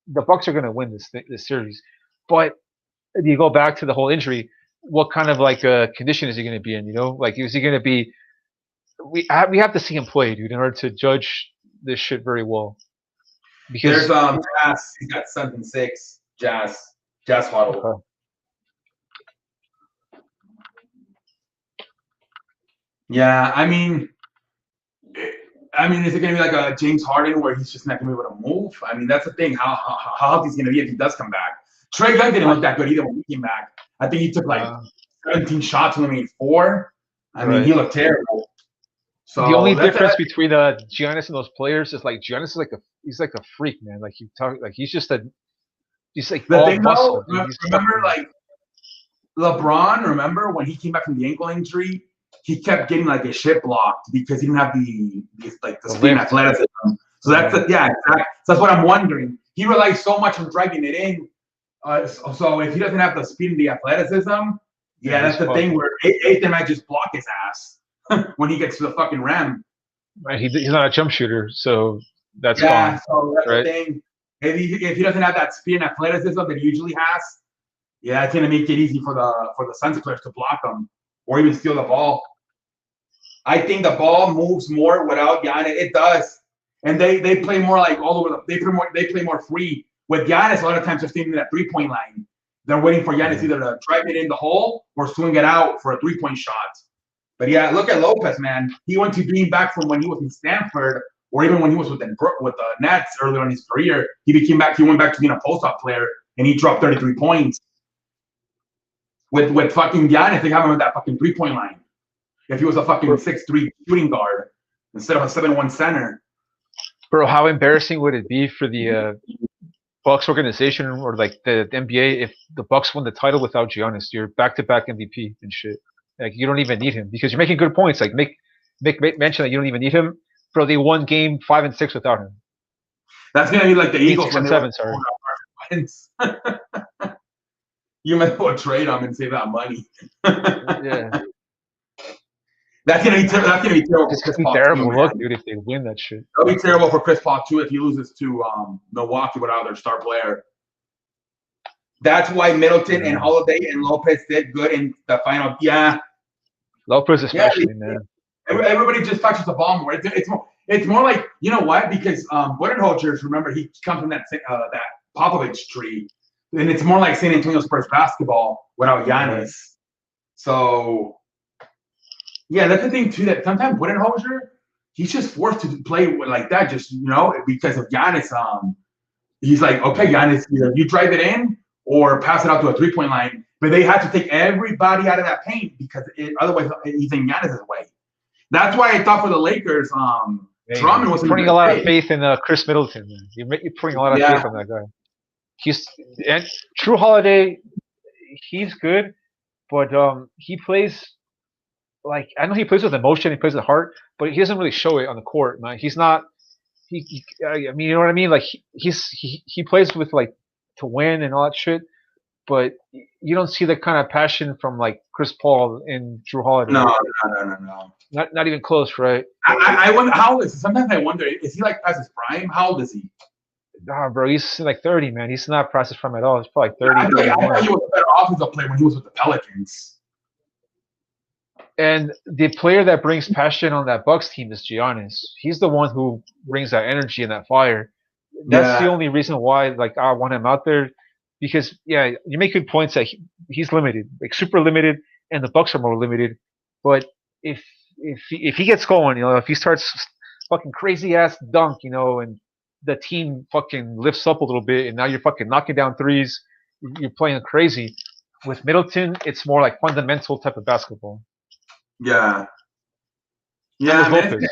Speaker 1: the Bucks are going to win this series. But if you go back to the whole injury, what kind of like condition is he going to be in? You know, like is he going to be? We have to see him play, dude, in order to judge this shit very well.
Speaker 2: There's
Speaker 1: Because
Speaker 2: Jazz. He's got Suns and 6. Jazz huddle.
Speaker 1: Okay.
Speaker 2: Yeah, I mean, is it going to be like a James Harden where he's just not going to be able to move? I mean, that's the thing. How healthy he's going to be if he does come back. Trae Young didn't look that good either when he came back. I think he took like 17 shots and only made 4. I mean, he looked terrible. So
Speaker 1: the only difference between Giannis and those players is like Giannis is like he's like a freak, man. Like he's like
Speaker 2: the
Speaker 1: all
Speaker 2: thing
Speaker 1: muscle.
Speaker 2: Though, remember like LeBron? Remember when he came back from the ankle injury? He kept getting like his shit blocked because he didn't have the speed and athleticism. So that's exactly. So that's what I'm wondering. He relies so much on dragging it in So if he doesn't have the speed and the athleticism, yeah,
Speaker 1: he's
Speaker 2: that's the
Speaker 1: fucked.
Speaker 2: thing where Ethan might just block his ass when he gets to the fucking rim.
Speaker 1: Right? He's not a jump shooter, so that's
Speaker 2: Yeah,
Speaker 1: gone,
Speaker 2: so that's the
Speaker 1: right?
Speaker 2: thing. If he doesn't have that speed and athleticism that he usually has, yeah, it's gonna make it easy for the Suns players to block him or even steal the ball. I think the ball moves more without Giannis. It does, and they play more like all over they play more free. With Giannis, a lot of times they're standing at that 3-point line. They're waiting for Giannis either to drive it in the hole or swing it out for a 3-point shot. But yeah, look at Lopez, man. He went to being back from when he was in Stanford, or even when he was with the Nets earlier in his career. He went back to being a post-up player, and he dropped 33 points. With fucking Giannis, they have him at that fucking 3-point line. If he was a fucking 6'3" shooting guard instead of a 7'1" center.
Speaker 1: Bro, how embarrassing would it be for the Bucks organization or like the NBA if the Bucks won the title without Giannis? You're back-to-back MVP and shit. Like you don't even need him because you're making good points. Like make mention that you don't even need him. Bro, they won game 5 and 6 without him.
Speaker 2: That's gonna be like the Eagles
Speaker 1: 6
Speaker 2: when
Speaker 1: and
Speaker 2: they
Speaker 1: 7, sorry.
Speaker 2: You might as well trade them and save that money.
Speaker 1: Yeah.
Speaker 2: That's gonna be terrible.
Speaker 1: It's gonna be terrible luck, dude, if they win that shit.
Speaker 2: That'll be terrible for Chris Paul too if he loses to Milwaukee without their star player. That's why Middleton and Holiday and Lopez did good in the final. Yeah,
Speaker 1: Lopez especially, man.
Speaker 2: Everybody just touches the ball more. It's more like, you know what? Because Budenholzer, remember, he comes from that Popovich tree, and it's more like San Antonio Spurs basketball without Giannis. So yeah, that's the thing too. That sometimes Budenholzer, he's just forced to play like that, just because of Giannis. He's like, okay, Giannis, you drive it in or pass it out to a 3-point line, but they had to take everybody out of that paint because otherwise he's in Giannis' way. That's why I thought for the Lakers, Drummond was
Speaker 1: putting a lot of faith in Chris Middleton. Man. You're putting a lot of faith in that guy. And True Holiday, he's good, but he plays like I know he plays with emotion, he plays with heart, but he doesn't really show it on the court, man. He's not. I mean, you know what I mean? Like he plays with like to win and all that shit, but you don't see the kind of passion from like Chris Paul and Drew Holiday.
Speaker 2: No.
Speaker 1: Not even close, right?
Speaker 2: I wonder how old is he? Sometimes I wonder, is he like past his prime? How old is he?
Speaker 1: Nah, bro, he's like 30, man. He's not past his prime at all. He's probably 30.
Speaker 2: I thought he was a better offensive player when he was with the Pelicans.
Speaker 1: And the player that brings passion on that Bucks team is Giannis. He's the one who brings that energy and that fire. That's the only reason why, like, I want him out there. Because, yeah, you make good points that he's limited, like super limited, and the Bucks are more limited. But if he gets going, if he starts fucking crazy ass dunk, and the team fucking lifts up a little bit, and now you're fucking knocking down threes, you're playing crazy. With Middleton, it's more like fundamental type of basketball.
Speaker 2: Yeah. Yeah, I mean,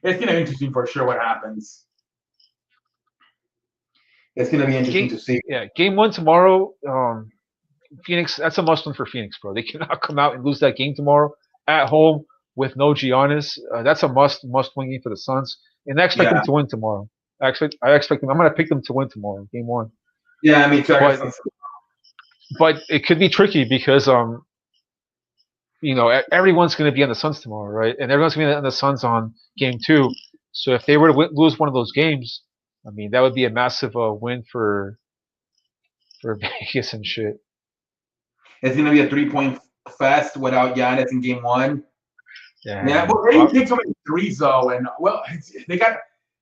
Speaker 2: it's gonna be interesting for sure what happens. It's gonna be interesting to see.
Speaker 1: Yeah, game 1 tomorrow. Phoenix, that's a must win for Phoenix, bro. They cannot come out and lose that game tomorrow at home with no Giannis. That's a must win game for the Suns, and I expect them to win tomorrow. I expect them. I'm gonna pick them to win tomorrow, game 1.
Speaker 2: Yeah, me too.
Speaker 1: But it could be tricky because everyone's going to be on the Suns tomorrow, right? And everyone's going to be on the Suns on game 2. So if they were to lose one of those games, I mean, that would be a massive win for Vegas and shit.
Speaker 2: It's going to be a 3-point fest without Giannis in game 1.
Speaker 1: Yeah,
Speaker 2: but they take so many threes though, and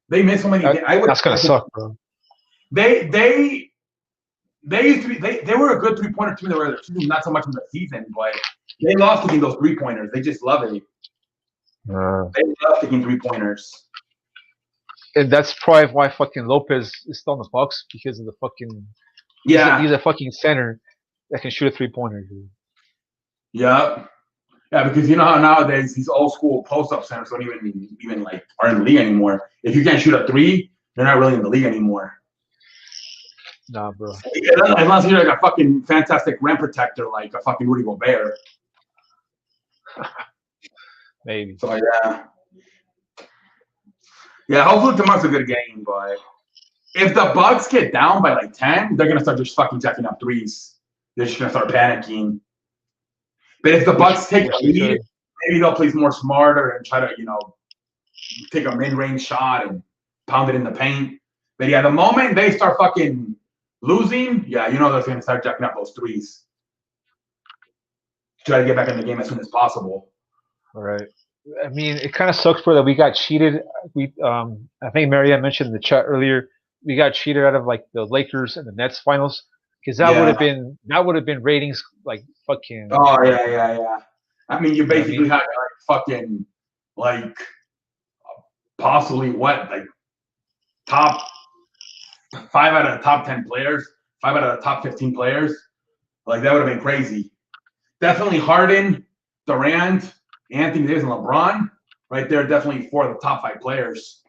Speaker 2: they missed so many.
Speaker 1: That's gonna suck, bro.
Speaker 2: They used to be they were a good 3-pointer team. They were not so much in the season, but they lost taking those 3-pointers. They just love it. They love taking 3-pointers.
Speaker 1: And that's probably why fucking Lopez is still in the Bucks because of the fucking he's a fucking center that can shoot a 3-pointer, dude.
Speaker 2: Yeah. Yeah, because you know how nowadays these old school post-up centers don't even like are in the league anymore. If you can't shoot a 3, they're not really in the league anymore.
Speaker 1: Nah, bro.
Speaker 2: Unless you're like a fucking fantastic rim protector, like a fucking Rudy Gobert.
Speaker 1: Maybe.
Speaker 2: So yeah. Yeah, hopefully tomorrow's a good game, but if the Bucks get down by like 10, they're gonna start just fucking jacking up threes. They're just gonna start panicking. But if the Bucks take the lead, maybe they'll play more smarter and try to, take a mid-range shot and pound it in the paint. But yeah, the moment they start fucking losing, yeah, they're gonna start jacking up those threes. Try to get back in the game as soon as possible.
Speaker 1: All right. I mean, it kind of sucks for that we got cheated. I think Marianne mentioned in the chat earlier, we got cheated out of like the Lakers and the Nets finals because that would have been ratings like fucking.
Speaker 2: Oh yeah. I mean, you basically had like fucking like possibly like top 5 out of the top 10 players, 5 out of the top 15 players. Like that would have been crazy. Definitely Harden, Durant, Anthony Davis, and LeBron, right there, definitely 4 of the top 5 players,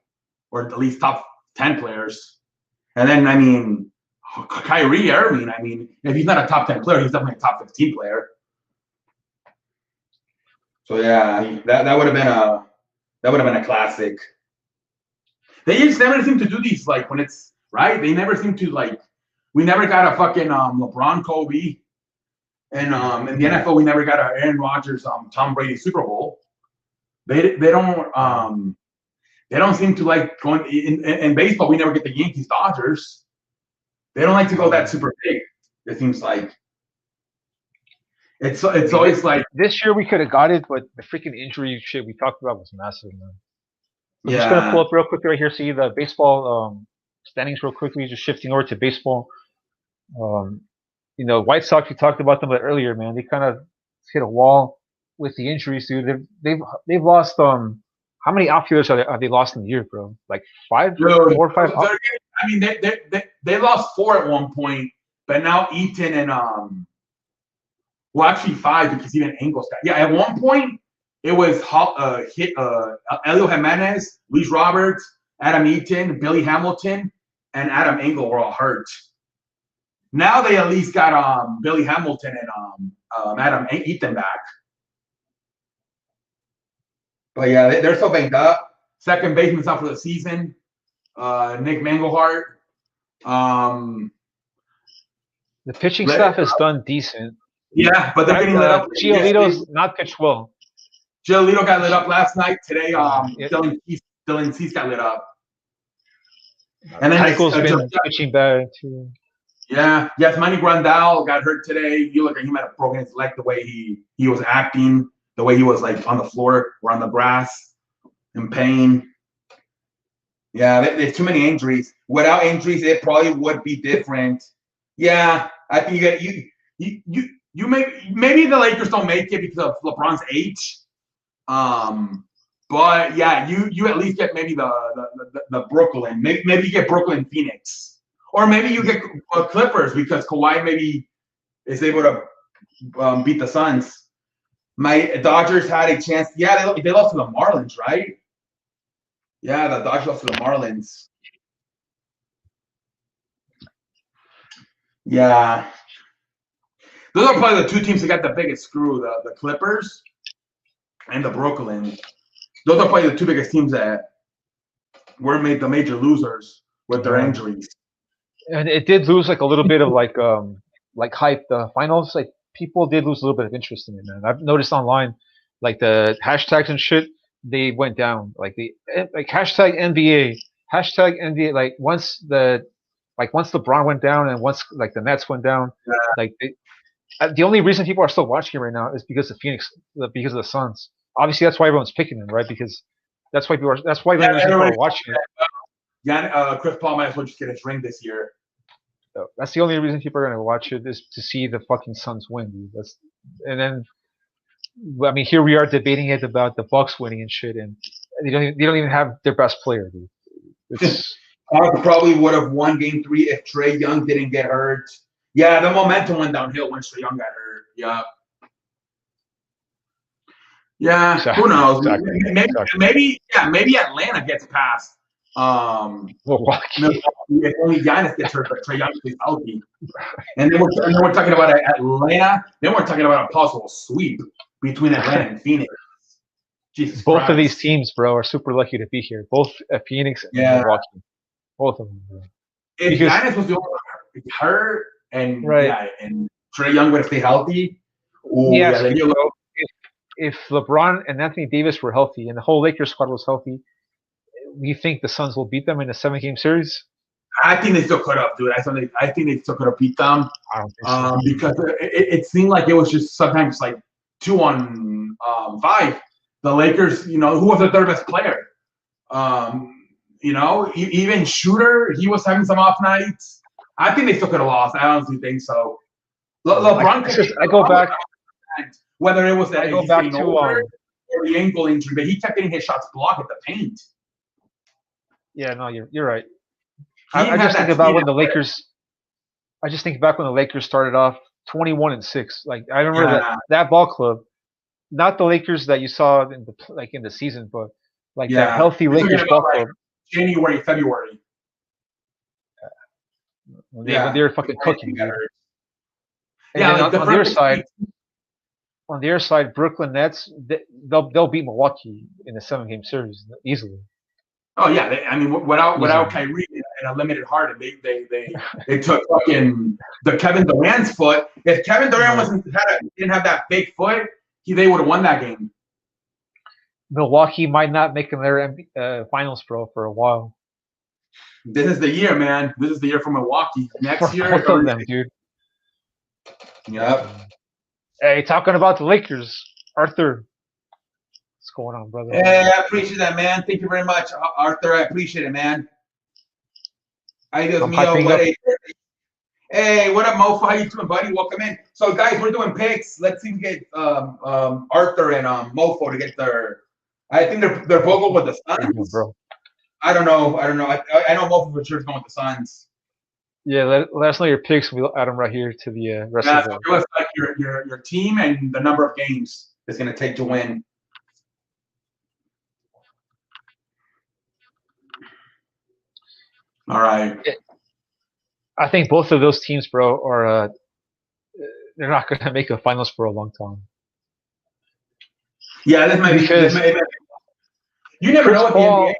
Speaker 2: or at least top 10 players. And then, I mean, Kyrie Irving, I mean, if he's not a top 10 player, he's definitely a top 15 player. So yeah, that would have been a classic. They just never seem to do these like when it's right. They never seem to like. We never got a fucking LeBron Kobe. And in the NFL, we never got an Aaron Rodgers, Tom Brady Super Bowl. They don't seem to like going in baseball. We never get the Yankees Dodgers. They don't like to go that super big. It seems like it's always like
Speaker 1: this year we could have got it, but the freaking injury shit we talked about was massive, man. I'm just gonna pull up real quick right here. See the baseball standings real quickly. Just shifting over to baseball. White Sox, we talked about them earlier, man. They kind of hit a wall with the injuries, dude. They've lost how many outfielders have they lost in the year, bro? Like 5, 4 or 5.
Speaker 2: I mean, they lost 4 at one point, but now Eaton and actually 5 because even Engels got. Yeah, at one point it was Elio Jimenez, Luis Roberts, Adam Eaton, Billy Hamilton, and Adam Engel were all hurt. Now they at least got Billy Hamilton and Adam Eaton back. But yeah, they're so banged up. Second baseman's out for the season. Nick Mangelhart.
Speaker 1: The pitching staff has done decent.
Speaker 2: Yeah, but they're getting lit up.
Speaker 1: Giolito's not pitched well.
Speaker 2: Giolito got lit up last night. Today, Dylan Cease got lit up.
Speaker 1: And then Michael's been pitching bad too.
Speaker 2: Yeah, Manny Grandal got hurt today. You look at him at a broken his leg, the way he was acting, the way he was like on the floor or on the grass in pain. Yeah, there's too many injuries. Without injuries, it probably would be different. Yeah, I think you maybe the Lakers don't make it because of LeBron's age. But yeah, you at least get maybe the Brooklyn. Maybe you get Brooklyn, Phoenix. Or maybe you get Clippers because Kawhi maybe is able to beat the Suns. My Dodgers had a chance. Yeah, they lost to the Marlins, right? Yeah, the Dodgers lost to the Marlins. Yeah. Those are probably the 2 teams that got the biggest screw, the Clippers and the Brooklyn. Those are probably the 2 biggest teams that were made the major losers with their injuries.
Speaker 1: And it did lose like a little bit of like hype. The finals, like people did lose a little bit of interest in it, man. I've noticed online, like the hashtags and shit, they went down. Like hashtag NBA, Like once LeBron went down and once like the Nets went down, like the only reason people are still watching it right now is because of Phoenix, because of the Suns. Obviously, that's why everyone's picking them, right? Because that's why people are watching it.
Speaker 2: Yeah, Chris Paul might as well just get his ring this year.
Speaker 1: So that's the only reason people are going to watch it is to see the fucking Suns win, dude. And then, I mean, here we are debating it about the Bucks winning and shit, and they don't even have their best player, dude. It's
Speaker 2: probably would have won Game 3 if Trae Young didn't get hurt. Yeah, the momentum went downhill when Trae Young got hurt. Yeah. Yeah, exactly. Who knows? Exactly. Maybe Atlanta gets past. If only Giannis gets hurt, but Trae Young is healthy. And then we're talking about Atlanta. Then we're talking about a possible sweep between Atlanta and Phoenix. Jesus
Speaker 1: Both
Speaker 2: Christ.
Speaker 1: Of these teams, bro, are super lucky to be here. Both Phoenix and Milwaukee. Both of them, bro.
Speaker 2: if
Speaker 1: because
Speaker 2: Giannis was the only one hurt, and
Speaker 1: right,
Speaker 2: yeah, and Trae Young would have stayed healthy,
Speaker 1: let me
Speaker 2: oh yeah,
Speaker 1: ask
Speaker 2: then
Speaker 1: you,
Speaker 2: you look.
Speaker 1: bro, if LeBron and Anthony Davis were healthy and the whole Lakers squad was healthy, do you think the Suns will beat them in a 7-game series?
Speaker 2: I think they still could have, dude. I think they still could have beat them
Speaker 1: I don't think so.
Speaker 2: because it seemed like it was just sometimes like 2-on-5. The Lakers, who was the third best player? Even Shooter, he was having some off nights. I think they still could have lost. I honestly think so. LeBron could
Speaker 1: I go back.
Speaker 2: whether it was that
Speaker 1: I go
Speaker 2: he's
Speaker 1: back
Speaker 2: getting
Speaker 1: to
Speaker 2: older or the ankle injury, but he kept getting his shots blocked at the paint.
Speaker 1: yeah, no, you're right.
Speaker 2: He didn't
Speaker 1: I
Speaker 2: have
Speaker 1: just think
Speaker 2: that
Speaker 1: about
Speaker 2: speed.
Speaker 1: when the Lakers. I just think back when the Lakers started off 21-6. Like I remember
Speaker 2: Yeah,
Speaker 1: that ball club, not the Lakers that you saw in the season, but like that
Speaker 2: yeah.
Speaker 1: healthy
Speaker 2: You're talking
Speaker 1: Lakers
Speaker 2: about
Speaker 1: ball
Speaker 2: like
Speaker 1: club
Speaker 2: January, February.
Speaker 1: when they
Speaker 2: Yeah,
Speaker 1: were fucking cooking, dude. And
Speaker 2: yeah,
Speaker 1: then
Speaker 2: like the
Speaker 1: on the other
Speaker 2: first
Speaker 1: side, Brooklyn Nets, they'll beat Milwaukee in a 7-game series easily.
Speaker 2: Oh yeah, I mean, without
Speaker 1: Easily.
Speaker 2: Kyrie and a limited heart, they took fucking the Kevin Durant's foot. If Kevin Durant didn't have that big foot, they would have won that game.
Speaker 1: Milwaukee might not make their finals, bro, for a while.
Speaker 2: This is the year, man. This is the year for Milwaukee. Next
Speaker 1: For
Speaker 2: year,
Speaker 1: both of them, dude.
Speaker 2: Yep.
Speaker 1: Hey, talking about the Lakers, Arthur. What's going on, brother?
Speaker 2: Hey, I appreciate that, man. Thank you very much, Arthur. I appreciate it, man. Hey, Dios mío, buddy. Hey, what up, Mofo? How you doing, buddy? Welcome in. So, guys, we're doing picks. Let's see if we get Arthur and Mofo to get their. I think they're both with the Suns.
Speaker 1: Bro.
Speaker 2: I don't know. I know Mofo for sure is going with the Suns.
Speaker 1: Yeah, let us know your picks. We'll add them right here to the rest of
Speaker 2: So give us like your team and the number of games it's going to take to win. All right.
Speaker 1: I think both of those teams, bro, are they're not going to make a finals for a long time.
Speaker 2: Yeah, this might be. You never know what the NBA.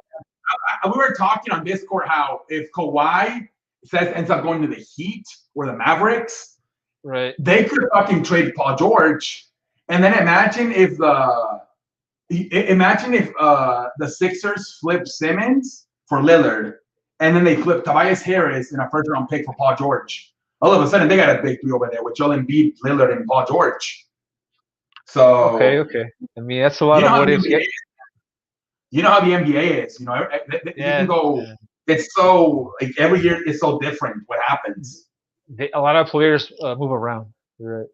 Speaker 2: We were talking on Discord how if Kawhi ends up going to the Heat or the Mavericks,
Speaker 1: right?
Speaker 2: They could fucking trade Paul George, and then imagine if the Sixers flip Simmons for Lillard, and then they flip Tobias Harris in a first-round pick for Paul George. All of a sudden, they got a big three over there with Joel Embiid, Lillard, and Paul George. So
Speaker 1: okay. I mean, that's a lot of what ifs.
Speaker 2: You know how the NBA is. You can go. Yeah. It's so like every year it's so different. What happens?
Speaker 1: A lot of players move around. You're right.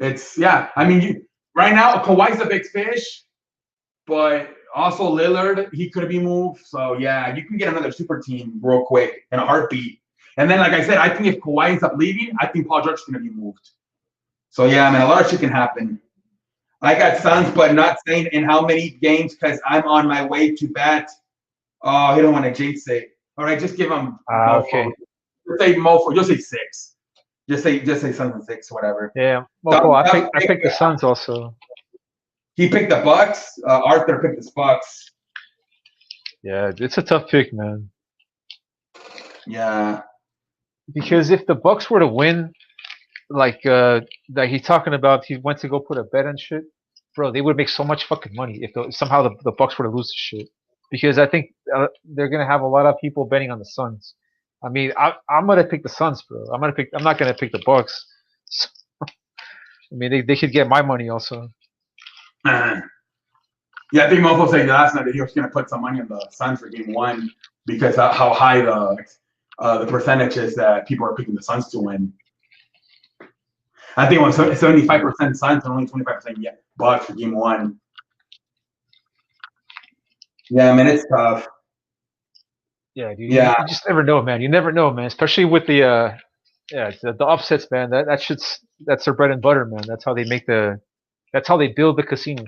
Speaker 2: Yep. I mean, right now Kawhi's a big fish, but also Lillard, he could be moved. So yeah, you can get another super team real quick in a heartbeat. And then, like I said, I think if Kawhi ends up leaving, I think Paul George is going to be moved. So yeah, man, a lot of shit can happen. I got Suns, but not saying in how many games because I'm on my way to bat. Oh, he don't want to jinx it. All right, just give him Mofo.
Speaker 1: Okay.
Speaker 2: Just say Mofo. Just say 6. Just say Suns and 6, whatever.
Speaker 1: Yeah, Mofo. I picked the Suns also.
Speaker 2: He picked the Bucks. Arthur picked the Bucks.
Speaker 1: Yeah, it's a tough pick, man.
Speaker 2: Yeah.
Speaker 1: Because if the Bucks were to win, like he's talking about, he went to go put a bet on shit, bro. They would make so much fucking money if somehow the Bucks were to lose the shit. Because I think they're gonna have a lot of people betting on the Suns. I mean, I'm gonna pick the Suns, bro. I'm not gonna pick the Bucks. So, I mean, they should get my money also.
Speaker 2: Yeah, I think Mofo said last night that he was gonna put some money on the Suns for Game 1 because how high the percentage is that people are picking the Suns to win. I think it was 75% Suns and only 25% Bucks for Game 1. Yeah, man, it's tough.
Speaker 1: Yeah, dude. Yeah. You just never know, man. You never know, man. Especially with the upsets, man. That's their bread and butter, man. That's how they that's how they build the casino.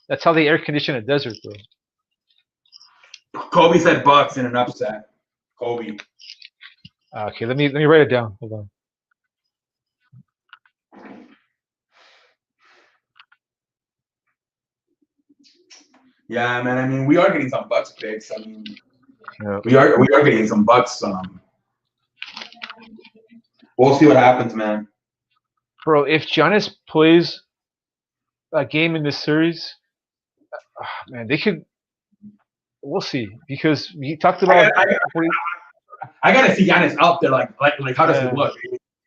Speaker 1: That's how they air condition a desert, bro.
Speaker 2: Kobe said Bucks in an upset. Kobe.
Speaker 1: Okay, let me write it down. Hold on.
Speaker 2: Yeah, man. I mean, we are getting some Bucks picks. I mean,
Speaker 1: Yeah.
Speaker 2: We are getting some bucks. We'll see what happens, man.
Speaker 1: Bro, if Giannis plays a game in this series, man, they could. We'll see because we talked
Speaker 2: I
Speaker 1: about.
Speaker 2: got I gotta see Giannis out there. Like how does he look?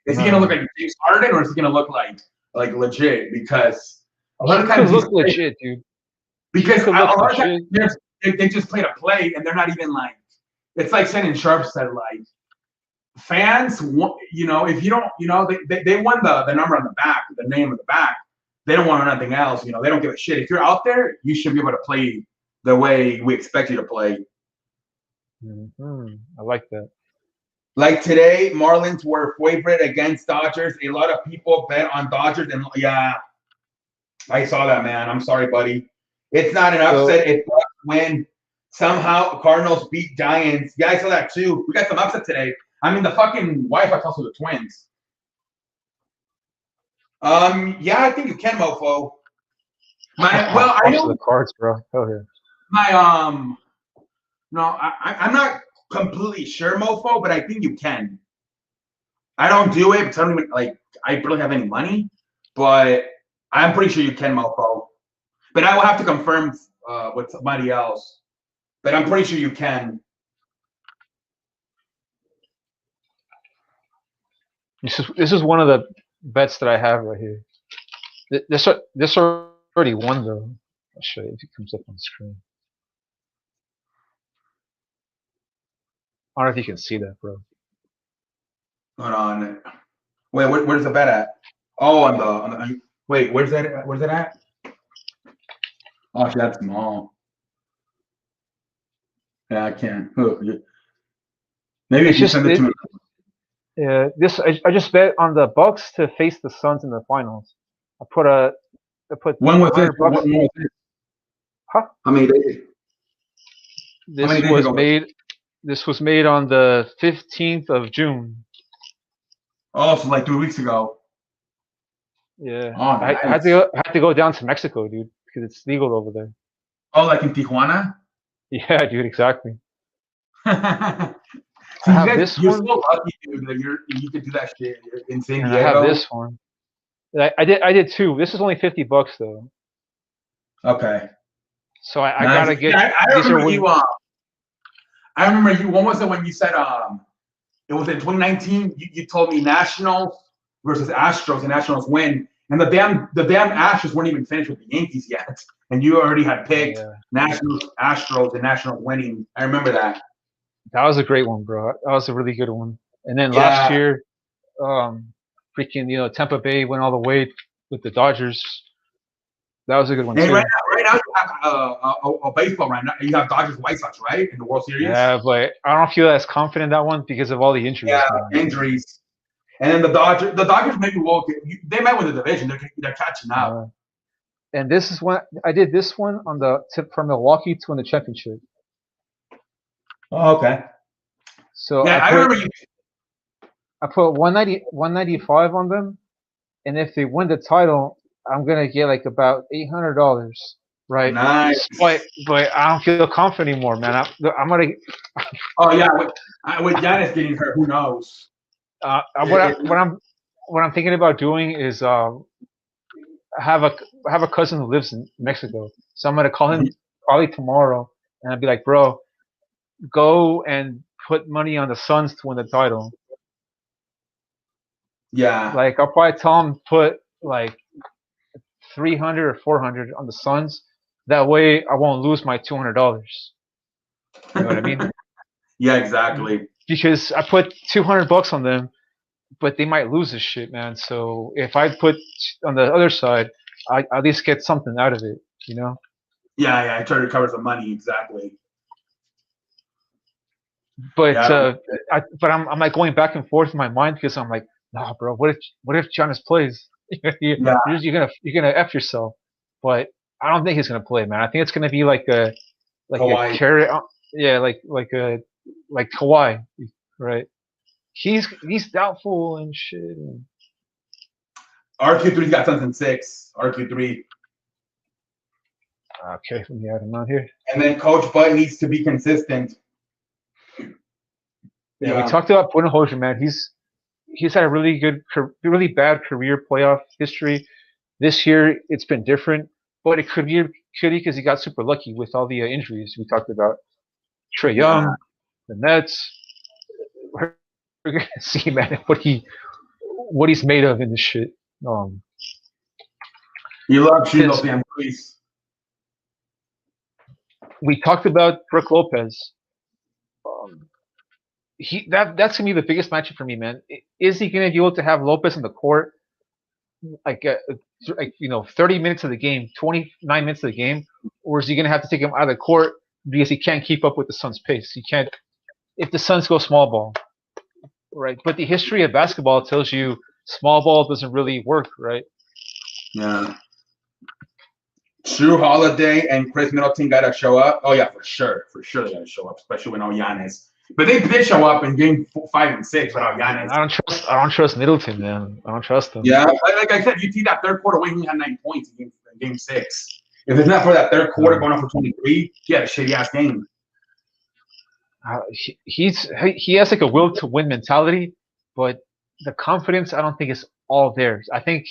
Speaker 2: Is he gonna look like James Harden or is he gonna look like legit? Because a lot
Speaker 1: He
Speaker 2: of
Speaker 1: could
Speaker 2: times
Speaker 1: look legit, dude.
Speaker 2: because a
Speaker 1: Could look
Speaker 2: lot of
Speaker 1: legit.
Speaker 2: times they just played a play and they're not even like. It's like Shannon Sharp said, like fans, if you don't, they won the number on the back, the name of the back. They don't want nothing else. They don't give a shit. If you're out there, you should be able to play the way we expect you to play.
Speaker 1: Mm-hmm. I like that.
Speaker 2: Like today, Marlins were favorite against Dodgers. A lot of people bet on Dodgers, and yeah, I saw that, man. I'm sorry, buddy. It's not an upset. It's when somehow Cardinals beat Giants. Yeah, I saw that too. We got some upset today. I mean, the fucking Wi-Fi calls for the Twins. Yeah, I think you can, mofo.
Speaker 1: I know the cards, bro. Hell yeah.
Speaker 2: No, I'm not completely sure, mofo, but I think you can. I don't do it because I don't even I barely have any money, but I'm pretty sure you can, mofo. But I will have to confirm with somebody else. But I'm pretty sure you can.
Speaker 1: This is one of the bets that I have right here. This already won though. I'll show you if it comes up on the screen. I don't know if you can see that, bro.
Speaker 2: Hold on. Wait, where's the bet at? Oh, on the wait, where's that? Where's that at? Oh, shit, that's small. Yeah, I can't. Maybe if you send it to me.
Speaker 1: Yeah, I just bet on the Bucks to face the Suns in the finals. I put
Speaker 2: When was it?
Speaker 1: $100.
Speaker 2: When was it?
Speaker 1: Huh?
Speaker 2: How many days?
Speaker 1: This was made on the 15th of June.
Speaker 2: Oh, so like 3 weeks ago.
Speaker 1: Yeah.
Speaker 2: Oh, nice.
Speaker 1: I had to go down to Mexico, dude, because it's legal over there.
Speaker 2: Oh, like in Tijuana?
Speaker 1: Yeah, dude, exactly.
Speaker 2: So you're so lucky, dude, that you could do that shit in San Diego.
Speaker 1: I have this one. I did two. This is only $50 though.
Speaker 2: Okay.
Speaker 1: So I gotta get.
Speaker 2: I remember you. I remember you. When was it when you said it was in 2019? You told me Nationals versus Astros, and Nationals win, and the damn Astros weren't even finished with the Yankees yet, and you already had picked Nationals, Astros, and Nationals winning. I remember that.
Speaker 1: That was a great one, bro. That was a really good one. And then last year, freaking Tampa Bay went all the way with the Dodgers. That was a good one too.
Speaker 2: Right now you have a baseball right now. You have Dodgers White Sox, right, in the World Series.
Speaker 1: Yeah, but I don't feel as confident in that one because of all the injuries.
Speaker 2: Yeah, injuries. And then the Dodgers maybe will they might win the division. They're catching up.
Speaker 1: And this is when I did this one on the tip from Milwaukee to win the championship.
Speaker 2: Oh, okay.
Speaker 1: So
Speaker 2: yeah, I remember you.
Speaker 1: I put 195 on them, and if they win the title, I'm gonna get like about $800, right?
Speaker 2: Nice.
Speaker 1: But I don't feel confident anymore, man. I'm gonna.
Speaker 2: Oh yeah, with Giannis getting hurt, who knows?
Speaker 1: What I'm thinking about doing is have a cousin who lives in Mexico, so I'm gonna call him probably tomorrow, and I'll be like, bro, go and put money on the Suns to win the title.
Speaker 2: Yeah.
Speaker 1: Like I'll probably tell him put like 300 or 400 on the Suns. That way I won't lose my $200. You know what I mean?
Speaker 2: Yeah, exactly.
Speaker 1: Because I put $200 on them, but they might lose this shit, man. So if I put on the other side, I at least get something out of it, you know?
Speaker 2: Yeah, I try to recover some money, exactly.
Speaker 1: But I'm like going back and forth in my mind because I'm like, nah, bro. What if Giannis plays? You're gonna F yourself. But I don't think he's gonna play, man. I think it's gonna be like
Speaker 2: Kawhi.
Speaker 1: a carry. Yeah, like Kawhi, right? He's doubtful and shit.
Speaker 2: RQ3's got something 6. RQ3.
Speaker 1: Okay, let me add him on here.
Speaker 2: And then Coach Bud needs to be consistent.
Speaker 1: Yeah, we
Speaker 2: Yeah.
Speaker 1: talked about Budenholzer, man. He's had a really bad career playoff history. This year, it's been different, but it could be shitty because he got super lucky with all the injuries we talked about. Trey
Speaker 2: Yeah.
Speaker 1: Young, the Nets. We're gonna see, man, what he's made of in this shit. Um,
Speaker 2: He loves shooting those
Speaker 1: because
Speaker 2: damn threes.
Speaker 1: we talked about Brooke Lopez. Um, that's gonna be the biggest matchup for me, man. Is he gonna be able to have Lopez in the court like 30 minutes of the game, 29 minutes of the game, or is he gonna have to take him out of the court because he can't keep up with the Suns' pace? He can't if the Suns go small ball, right? But the history of basketball tells you small ball doesn't really work, right?
Speaker 2: Yeah. Drew Holiday and Chris Middleton got to show up. Oh yeah, for sure they got to show up, especially without Giannis. But they did show up in game 5 and 6 without Giannis.
Speaker 1: I don't trust Middleton, man. I don't trust him.
Speaker 2: Yeah, like I said, you see that third quarter when he had 9 points in game 6. If it's not for that third quarter going off for 23, he had a shitty ass game.
Speaker 1: He has like a will to win mentality, but the confidence I don't think is all there. I think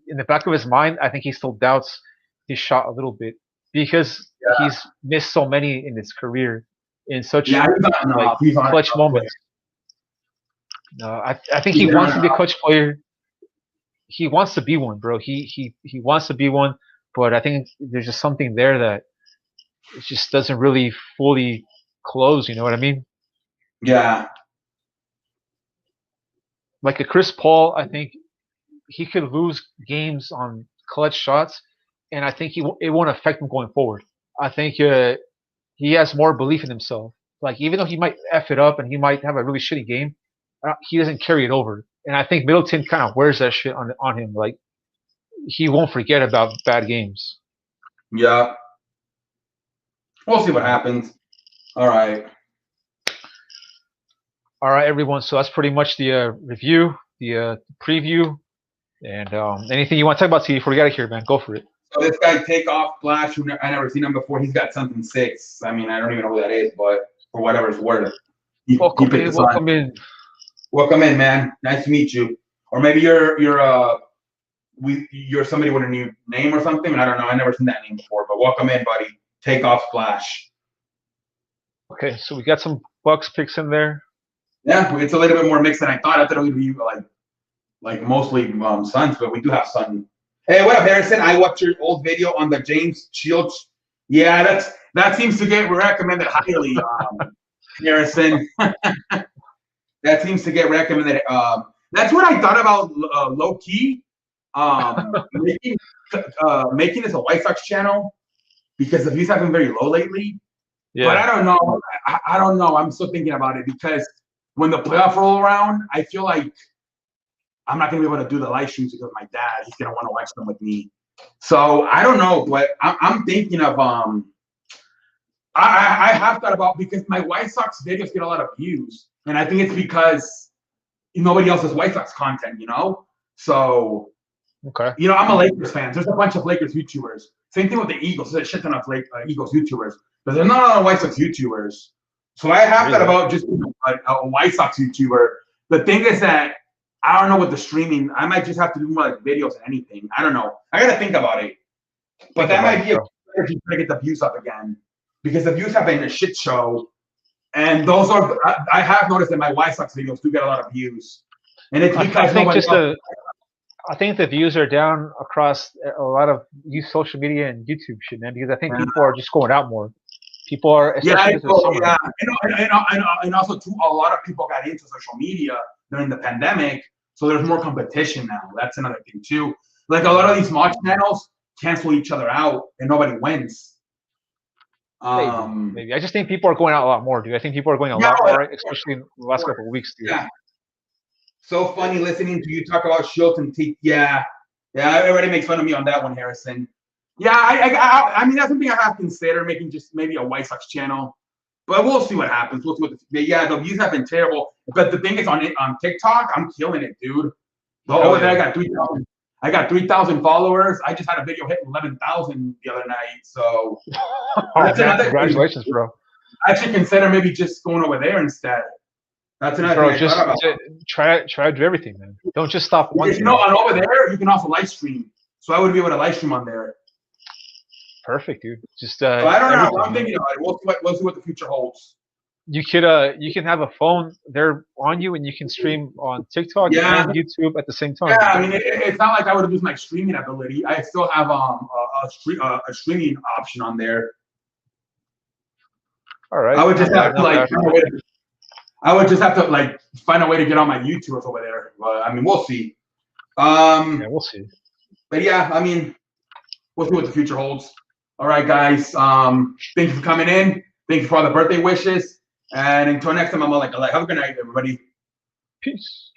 Speaker 1: in the back of his mind, I think he still doubts his shot a little bit because he's missed so many in his career in such clutch moments. No, I think he wants to be a clutch player. He wants to be one, bro. He wants to be one, but I think there's just something there that it just doesn't really fully close. You know what I mean?
Speaker 2: Yeah.
Speaker 1: Like a Chris Paul, I think he could lose games on clutch shots, and I think it won't affect him going forward. I think he has more belief in himself. Like even though he might f it up and he might have a really shitty game, he doesn't carry it over. And I think Middleton kind of wears that shit on him. Like he won't forget about bad games.
Speaker 2: Yeah. We'll see what happens. All right.
Speaker 1: All right, everyone. So that's pretty much the review, the preview, and anything you want to talk about, T, before we got here, man. Go for it.
Speaker 2: So this guy Takeoff Flash, I never seen him before. He's got something 6. I mean, I don't even know who that is, but for whatever it's worth,
Speaker 1: Welcome in.
Speaker 2: Welcome in, man. Nice to meet you. Or maybe you're somebody with a new name or something. I don't know. I never seen that name before. But welcome in, buddy. Takeoff Flash.
Speaker 1: Okay, so we got some Bucks picks in there.
Speaker 2: Yeah, it's a little bit more mixed than I thought. I thought it would be like mostly Suns, but we do have Sun. Hey, what up, Harrison? I watched your old video on the James Shields. Yeah, that seems to get recommended highly, Harrison. That seems to get recommended. That's what I thought about low key. Making this a White Sox channel because the views have been very low lately. Yeah. But I don't know. I don't know. I'm still thinking about it because when the playoff roll around, I feel like I'm not going to be able to do the live streams because my dad, he's going to want to watch them with me. So I don't know, but I'm thinking of I have thought about because my White Sox videos get a lot of views, and I think it's because nobody else has White Sox content, you know. So
Speaker 1: okay,
Speaker 2: you know, I'm a Lakers fan. There's a bunch of Lakers YouTubers. Same thing with the Eagles. There's a shit ton of Eagles YouTubers, but there's not a lot of White Sox YouTubers. So I have thought about just a White Sox YouTuber. The thing is that I don't know what the streaming. I might just have to do more like videos and anything. I don't know. I gotta think about it. But that might be a strategy to get the views up again because the views have been a shit show, and those are. I have noticed that my White Sox videos do get a lot of views, and it's because
Speaker 1: I think the views are down across a lot of social media and YouTube shit, man. Because I think people are just going out more. People are, and
Speaker 2: also too, a lot of people got into social media during the pandemic, so there's more competition now. That's another thing too. Like a lot of these small channels cancel each other out, and nobody wins.
Speaker 1: Maybe. I just think people are going out a lot more, dude. I think people are going a lot more, especially in the last couple of weeks, dude.
Speaker 2: Yeah. So funny listening to you talk about Shields and Teeth. Yeah, everybody makes fun of me on that one, Harrison. Yeah, I mean, that's something I have to consider, making just maybe a White Sox channel. But we'll see what happens. We'll see what the views have been terrible. But the thing is, on TikTok, I'm killing it, dude. Over there, I got 3,000. I got 3,000 followers. I just had a video hit 11,000 the other night. So
Speaker 1: that's another. Congratulations, bro.
Speaker 2: I should consider maybe just going over there instead. That's another
Speaker 1: Bro,
Speaker 2: thing I
Speaker 1: just
Speaker 2: thought about.
Speaker 1: try to do everything, man. Don't just stop one
Speaker 2: Because
Speaker 1: thing.
Speaker 2: on over there, you can also live stream. So I would be able to live stream on there.
Speaker 1: Perfect, dude. Just
Speaker 2: So I don't know.
Speaker 1: everything.
Speaker 2: I'm thinking about it. We'll see what the future holds.
Speaker 1: You can have a phone there on you, and you can stream on TikTok
Speaker 2: Yeah.
Speaker 1: and YouTube at the same time.
Speaker 2: Yeah, I mean, it's not like I would lose my streaming ability. I still have a streaming option on there.
Speaker 1: All right.
Speaker 2: I would just have to like
Speaker 1: Not bad.
Speaker 2: I would just have to like find a way to get on my YouTube over there. But I mean, we'll see.
Speaker 1: Yeah, we'll see.
Speaker 2: But yeah, I mean, we'll see what the future holds. All right, guys. Thank you for coming in. Thank you for all the birthday wishes. And until next time, I'm like, have a good night, everybody.
Speaker 1: Peace.